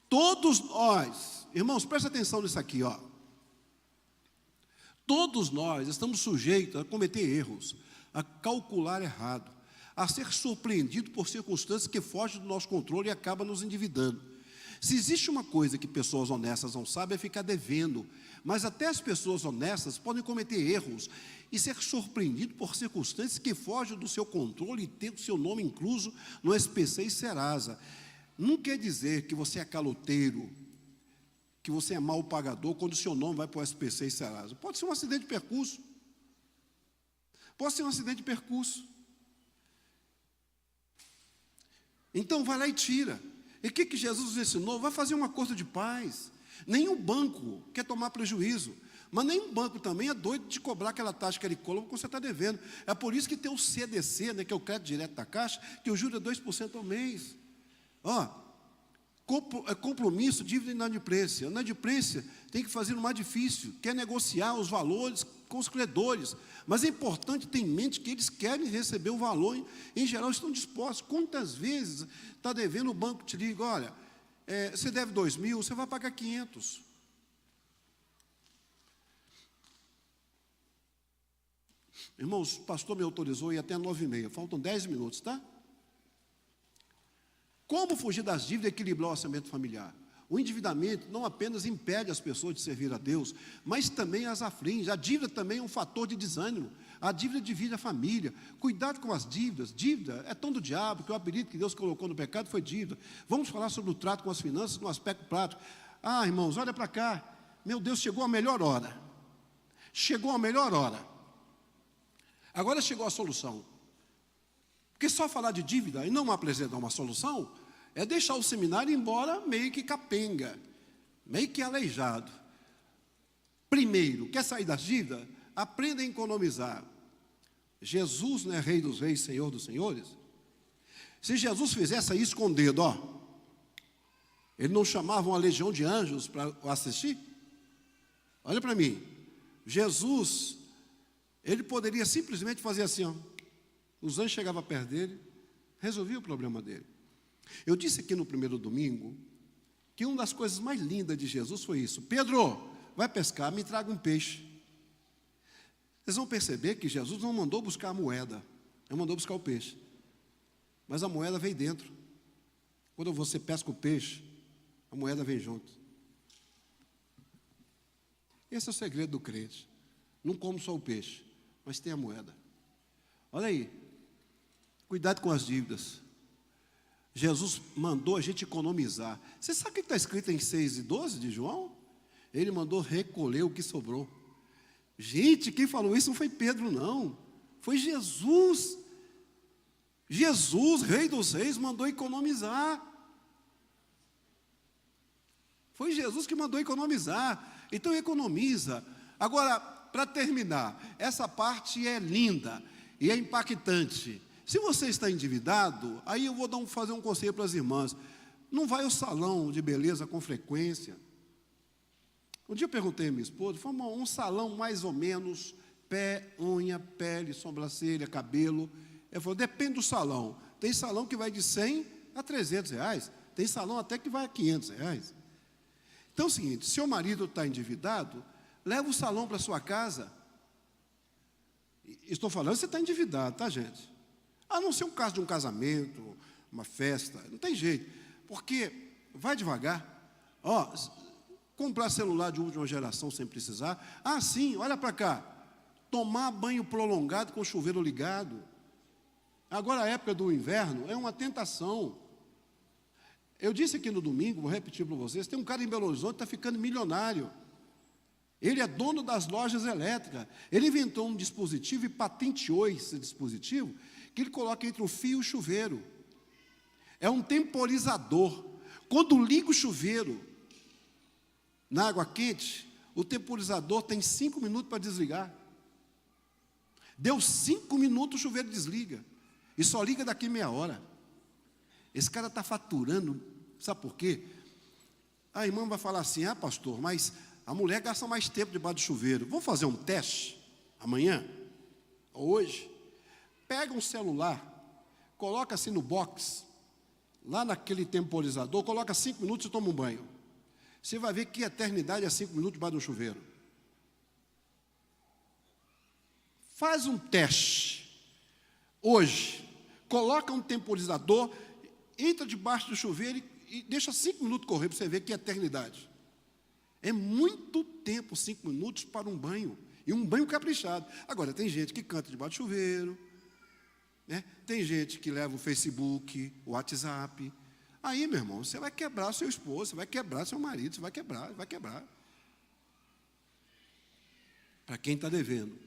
Todos nós, irmãos, presta atenção nisso aqui, Todos nós estamos sujeitos a cometer erros, a calcular errado, a ser surpreendido por circunstâncias que fogem do nosso controle e acabam nos endividando. Se existe uma coisa que pessoas honestas não sabem, é ficar devendo. Mas até as pessoas honestas podem cometer erros e ser surpreendido por circunstâncias que fogem do seu controle e ter o seu nome incluso no SPC e Serasa. Não quer dizer que você é caloteiro, que você é mal pagador quando o seu nome vai para o SPC e Serasa. Pode ser um acidente de percurso. Pode ser um acidente de percurso. Então, vai lá e tira. E o que Jesus nos ensinou? Vai fazer um acordo de paz. Nenhum banco quer tomar prejuízo. Mas nenhum banco também é doido de cobrar aquela taxa que ele cobra quando você está devendo. É por isso que tem o CDC, que é o crédito direto da Caixa, que o juro é 2% ao mês. Compromisso, dívida e inadimplência. A inadimplência tem que fazer o mais difícil, que é negociar os valores com os credores. Mas é importante ter em mente que eles querem receber o valor, em geral estão dispostos. Quantas vezes está devendo, o banco te liga, olha, você deve 2.000, você vai pagar 500. Irmãos, o pastor me autorizou a ir até 9h30, faltam 10 minutos, tá? Como fugir das dívidas e equilibrar o orçamento familiar? O endividamento não apenas impede as pessoas de servir a Deus, mas também as aflige. A dívida também é um fator de desânimo. A dívida divide a família. Cuidado com as dívidas. Dívida é tão do diabo que o apelido que Deus colocou no pecado foi dívida. Vamos falar sobre o trato com as finanças no aspecto prático. Irmãos, olha para cá. Meu Deus, chegou a melhor hora. Chegou a melhor hora. Agora chegou a solução. Porque só falar de dívida e não apresentar uma solução é deixar o seminário embora meio que capenga, meio que aleijado. Primeiro, quer sair das dívidas? Aprenda a economizar. Jesus não é Rei dos Reis, Senhor dos Senhores? Se Jesus fizesse isso com o dedo, ele não chamava uma legião de anjos para assistir? Olha para mim. Jesus, ele poderia simplesmente fazer assim, Os anjos chegavam perto dele, resolvia o problema dele. Eu disse aqui no primeiro domingo que uma das coisas mais lindas de Jesus foi isso. Pedro, vai pescar, me traga um peixe. Vocês vão perceber que Jesus não mandou buscar a moeda, ele mandou buscar o peixe. Mas a moeda veio dentro. Quando você pesca o peixe, a moeda vem junto. Esse é o segredo do crente. Não come só o peixe, mas tem a moeda. Olha aí, cuidado com as dívidas. Jesus mandou a gente economizar. Você sabe o que está escrito em 6:12 de João? Ele mandou recolher o que sobrou. Gente, quem falou isso não foi Pedro, não. Foi Jesus. Jesus, Rei dos Reis, mandou economizar. Foi Jesus que mandou economizar. Então economiza. Agora, para terminar, essa parte é linda e é impactante. Se você está endividado, aí eu vou fazer um conselho para as irmãs. Não vai ao salão de beleza com frequência. Um dia eu perguntei à minha esposa, foi um salão mais ou menos, pé, unha, pele, sobrancelha, cabelo. Ela falou, depende do salão. Tem salão que vai de 100 a 300 reais. Tem salão até que vai a 500 reais. Então é o seguinte, se seu marido está endividado, leva o salão para sua casa. Estou falando, você está endividado, tá, gente? A não ser um caso de um casamento, uma festa, não tem jeito. Porque vai devagar. Ó, comprar celular de última geração sem precisar. Ah, sim, olha para cá. Tomar banho prolongado com o chuveiro ligado. Agora a época do inverno é uma tentação. Eu disse aqui no domingo, vou repetir para vocês, tem um cara em Belo Horizonte que está ficando milionário. Ele é dono das lojas elétricas. Ele inventou um dispositivo e patenteou esse dispositivo, que ele coloca entre o fio e o chuveiro. É um temporizador. Quando liga o chuveiro na água quente, o temporizador tem 5 minutos para desligar. Deu 5 minutos, o chuveiro desliga. E só liga daqui meia hora. Esse cara está faturando, sabe por quê? A irmã vai falar assim, pastor, mas a mulher gasta mais tempo debaixo do chuveiro. Vamos fazer um teste amanhã? Ou hoje? Pega um celular, coloca assim no box, lá naquele temporizador, coloca 5 minutos e toma um banho. Você vai ver que eternidade é 5 minutos debaixo do chuveiro. Faz um teste. Hoje, coloca um temporizador, entra debaixo do chuveiro e deixa 5 minutos correr para você ver que eternidade. É muito tempo, 5 minutos para um banho. E um banho caprichado. Agora, tem gente que canta debaixo do chuveiro, né? Tem gente que leva o Facebook, o WhatsApp. Aí, meu irmão, você vai quebrar seu esposo, você vai quebrar seu marido, você vai quebrar, vai quebrar. Para quem está devendo.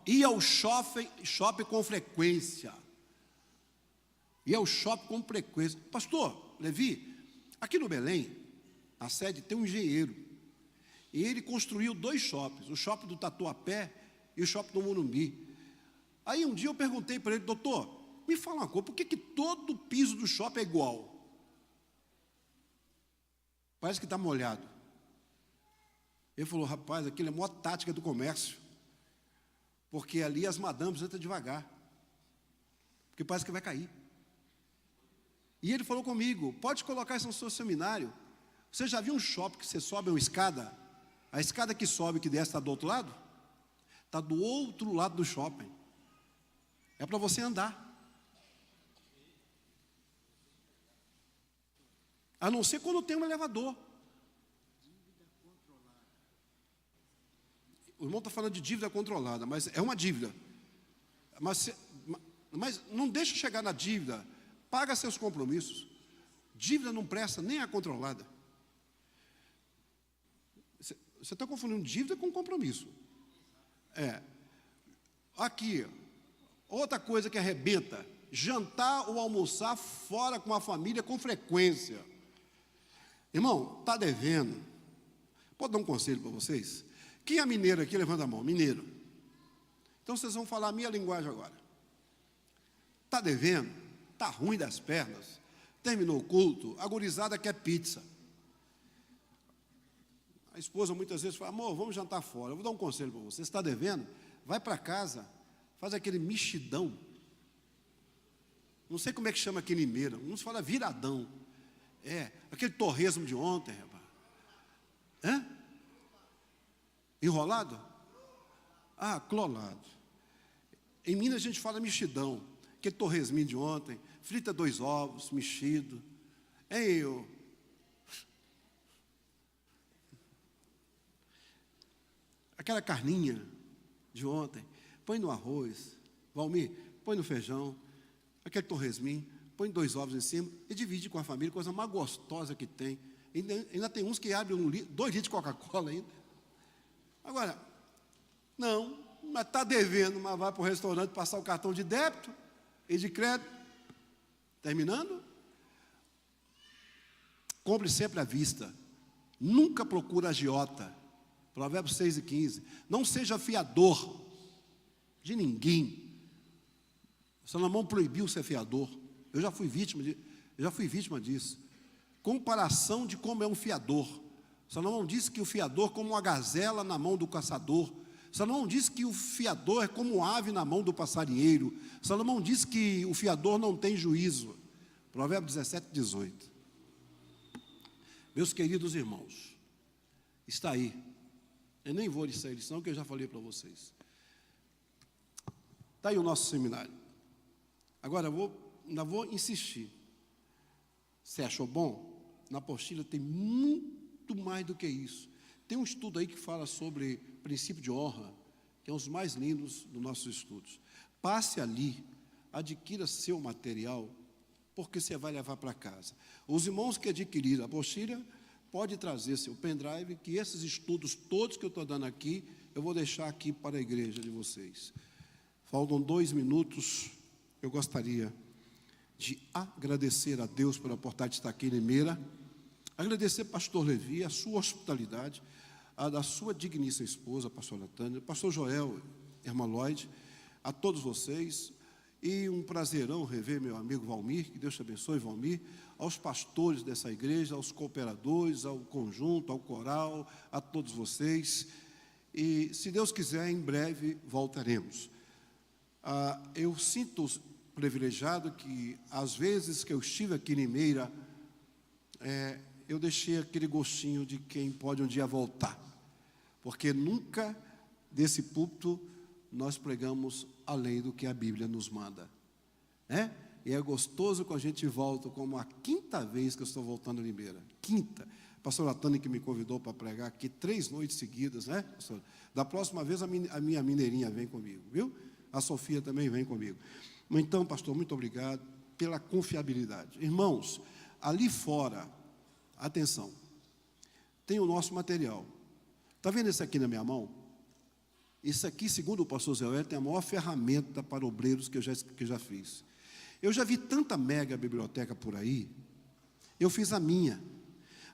Ir ao shopping com frequência. Ir ao shopping com frequência. Pastor, Levi, aqui no Belém, a sede tem um engenheiro. E ele construiu 2 shoppings, o shopping do Tatuapé e o shopping do Morumbi. Aí um dia eu perguntei para ele, doutor, me fala uma coisa, por que todo o piso do shopping é igual? Parece que está molhado. Ele falou, rapaz, aquilo é a maior tática do comércio. Porque ali as madames entram devagar. Porque parece que vai cair. E ele falou comigo, pode colocar isso no seu seminário. Você já viu um shopping que você sobe uma escada? A escada que sobe e que desce está do outro lado? Está do outro lado do shopping. É para você andar. A não ser quando tem um elevador. O irmão está falando de dívida controlada, mas é uma dívida. Mas não deixa chegar na dívida. Paga seus compromissos. Dívida não presta nem a controlada. Você está confundindo dívida com compromisso. Aqui, outra coisa que arrebenta, jantar ou almoçar fora com a família com frequência. Irmão, está devendo. Pode dar um conselho para vocês? Quem é mineiro aqui, levanta a mão. Mineiro. Então vocês vão falar a minha linguagem agora. Está devendo? Está ruim das pernas? Terminou o culto? A gurizada quer pizza. A esposa muitas vezes fala, amor, vamos jantar fora. Eu vou dar um conselho para você. Você está devendo? Vai para casa, faz aquele mexidão. Não sei como é que chama aqui em Limeira. Uns falam viradão. Aquele torresmo de ontem, rapaz. Enrolado? clolado. Em Minas a gente fala mexidão, que é torresminho de ontem, frita 2 ovos, mexido. Aquela carninha de ontem, põe no arroz. Valmir, põe no feijão. Aquele torresminho, põe 2 ovos em cima e divide com a família, coisa mais gostosa que tem. Ainda tem uns que abrem 2 litros de Coca-Cola ainda. Agora, não, mas está devendo, mas vai para o restaurante passar o cartão de débito e de crédito. Terminando? Compre sempre à vista. Nunca procure agiota. Provérbios 6:15. Não seja fiador de ninguém. Salomão proibiu ser fiador. Eu já fui vítima disso. Comparação de como é um fiador. Salomão disse que o fiador é como uma gazela na mão do caçador. Salomão disse que o fiador é como ave na mão do passarinheiro. Salomão disse que o fiador não tem juízo. Provérbios 17:18. Meus queridos irmãos, está aí. Eu nem vou listar a lição, porque eu já falei para vocês. Está aí o nosso seminário. Agora, ainda vou insistir. Você achou bom? Na apostila tem muito mais do que isso. Tem um estudo aí que fala sobre princípio de honra, que é um dos mais lindos dos nossos estudos. Passe ali, adquira seu material, porque você vai levar para casa. Os irmãos que adquiriram a apostila, pode trazer seu pendrive, que esses estudos todos que eu estou dando aqui, eu vou deixar aqui para a igreja de vocês. Faltam 2 minutos, eu gostaria de agradecer a Deus pela oportunidade de estar aqui em Limeira, agradecer ao pastor Levi, a sua hospitalidade, a da sua digníssima esposa, a pastora Tânia, pastor Joel, irmã Lloyd, a todos vocês, e um prazerão rever meu amigo Valmir, que Deus te abençoe, Valmir, aos pastores dessa igreja, aos cooperadores, ao conjunto, ao coral, a todos vocês, e se Deus quiser, em breve voltaremos. Eu sinto privilegiado que, às vezes que eu estive aqui em Limeira, eu deixei aquele gostinho de quem pode um dia voltar, porque nunca desse púlpito nós pregamos além do que a Bíblia nos manda, né? E é gostoso quando a gente volta, como a 5ª vez que eu estou voltando a Limeira, 5ª. A pastora Tânia que me convidou para pregar aqui 3 noites seguidas, né, pastor? Da próxima vez a minha mineirinha vem comigo, viu? A Sofia também vem comigo. Então, pastor, muito obrigado pela confiabilidade. Irmãos, ali fora, atenção, tem o nosso material. Está vendo esse aqui na minha mão? Isso aqui, segundo o pastor Zé Hélio, é a maior ferramenta para obreiros que eu já fiz. Eu já vi tanta mega biblioteca por aí, eu fiz a minha.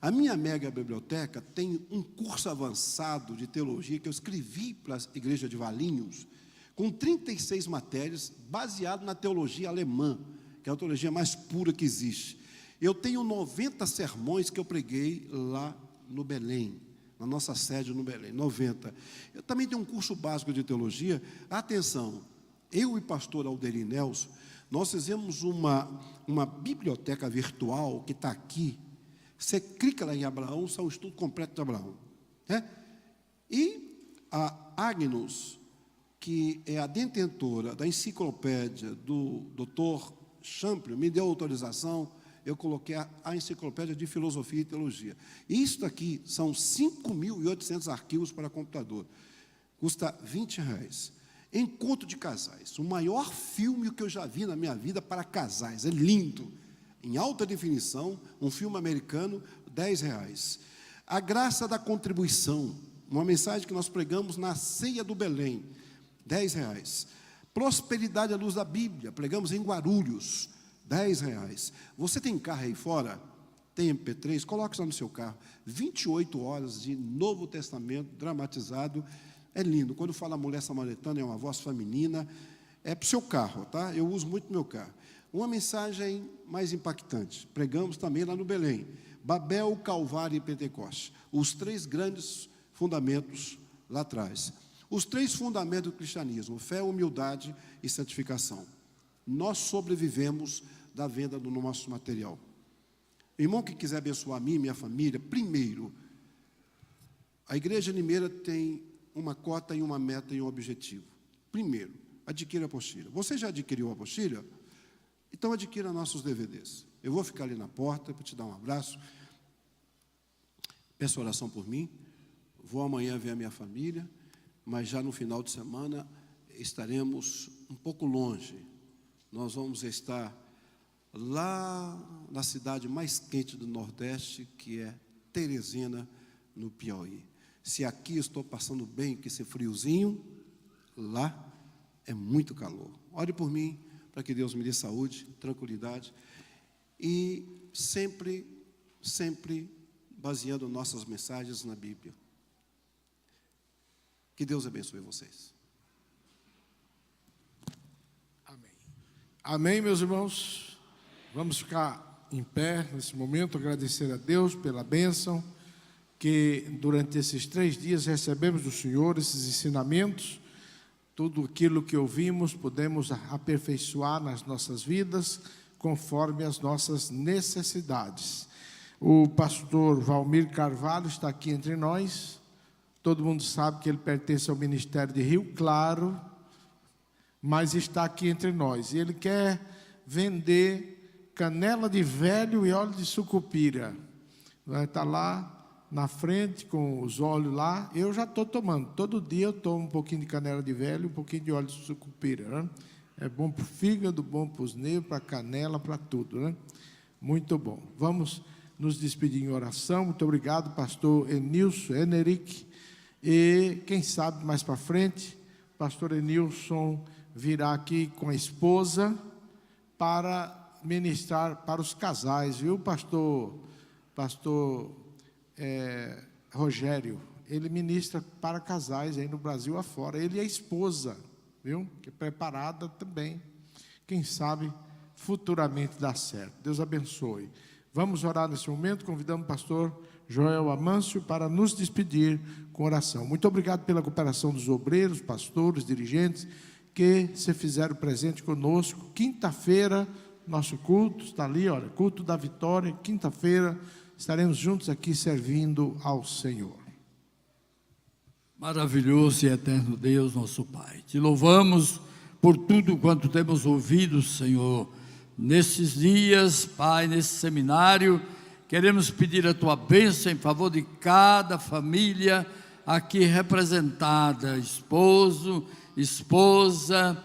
A minha mega biblioteca tem um curso avançado de teologia que eu escrevi para a igreja de Valinhos, com 36 matérias, baseado na teologia alemã, que é a teologia mais pura que existe. Eu tenho 90 sermões que eu preguei lá no Belém, na nossa sede no Belém, 90. Eu também tenho um curso básico de teologia. Atenção, eu e pastor Alderim Nelson, nós fizemos uma biblioteca virtual que está aqui. Você clica lá em Abraão, sai o estudo completo de Abraão, né? E a Agnus, que é a detentora da enciclopédia do Dr. Champlin, me deu autorização, eu coloquei a enciclopédia de filosofia e teologia. Isso aqui são 5.800 arquivos para computador. Custa R$20. Encontro de Casais, o maior filme que eu já vi na minha vida para casais, é lindo, em alta definição, um filme americano, R$10. A Graça da Contribuição, uma mensagem que nós pregamos na Ceia do Belém, R$10. Prosperidade à Luz da Bíblia, pregamos em Guarulhos, R$10. Você tem carro aí fora? Tem MP3? Coloque isso no seu carro. 28 horas de Novo Testamento dramatizado. É lindo. Quando fala mulher samaritana, é uma voz feminina. É para o seu carro, tá? Eu uso muito no meu carro. Uma mensagem mais impactante. Pregamos também lá no Belém. Babel, Calvário e Pentecoste. Os 3 grandes fundamentos lá atrás. Os 3 fundamentos do cristianismo: fé, humildade e santificação. Nós sobrevivemos da venda do nosso material. Irmão que quiser abençoar a mim e minha família, primeiro, a igreja Limeira tem uma cota e uma meta e um objetivo. Primeiro, adquira a apostila. Você já adquiriu a apostila? Então adquira nossos DVDs. Eu vou ficar ali na porta para te dar um abraço. Peço oração por mim. Vou amanhã ver a minha família, mas já no final de semana estaremos um pouco longe. Nós vamos estar lá na cidade mais quente do Nordeste, que é Teresina, no Piauí. Se aqui estou passando bem com esse friozinho, lá é muito calor. Ore por mim, para que Deus me dê saúde, tranquilidade, e sempre baseando nossas mensagens na Bíblia. Que Deus abençoe vocês. Amém. Amém, meus irmãos. Vamos ficar em pé nesse momento, agradecer a Deus pela bênção que durante esses 3 dias recebemos do Senhor, esses ensinamentos, tudo aquilo que ouvimos, podemos aperfeiçoar nas nossas vidas, conforme as nossas necessidades. O pastor Valmir Carvalho está aqui entre nós. Todo mundo sabe que ele pertence ao ministério de Rio Claro, mas está aqui entre nós. E ele quer vender canela de velho e óleo de sucupira. Vai estar lá na frente com os óleos lá. Eu já estou tomando. Todo dia eu tomo um pouquinho de canela de velho e um pouquinho de óleo de sucupira, né? É bom para o fígado, bom para os nervos, para a canela, para tudo, né? Muito bom. Vamos nos despedir em oração. Muito obrigado, pastor Enilson Eneric. E quem sabe mais para frente, pastor Enilson virá aqui com a esposa para ministrar para os casais, viu, pastor Rogério? Ele ministra para casais aí no Brasil afora. Ele e a esposa, viu? Que é preparada também. Quem sabe futuramente dá certo. Deus abençoe. Vamos orar nesse momento. Convidamos o pastor Joel Amâncio para nos despedir com oração. Muito obrigado pela cooperação dos obreiros, pastores, dirigentes, que se fizeram presente conosco. Quinta-feira, nosso culto está ali, olha, culto da vitória. Quinta-feira estaremos juntos aqui servindo ao Senhor. Maravilhoso e eterno Deus, nosso Pai, te louvamos por tudo quanto temos ouvido, Senhor, nesses dias, Pai, nesse seminário. Queremos pedir a Tua bênção em favor de cada família aqui representada, esposo, esposa,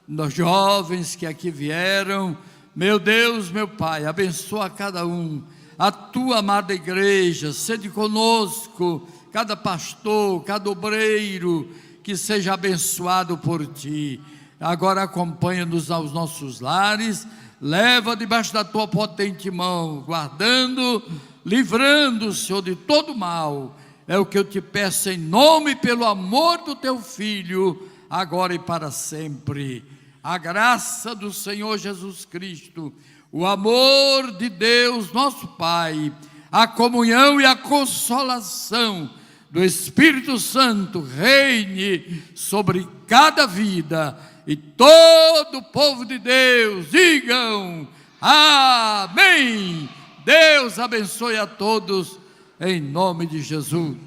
nós jovens que aqui vieram. Meu Deus, meu Pai, abençoa cada um, a Tua amada igreja, sede conosco, cada pastor, cada obreiro, que seja abençoado por Ti. Agora acompanha-nos aos nossos lares, leva debaixo da Tua potente mão, guardando, livrando, Senhor, de todo mal. É o que eu te peço em nome e pelo amor do Teu Filho, agora e para sempre. A graça do Senhor Jesus Cristo, o amor de Deus, nosso Pai, a comunhão e a consolação do Espírito Santo reine sobre cada vida. E todo o povo de Deus digam amém. Deus abençoe a todos em nome de Jesus.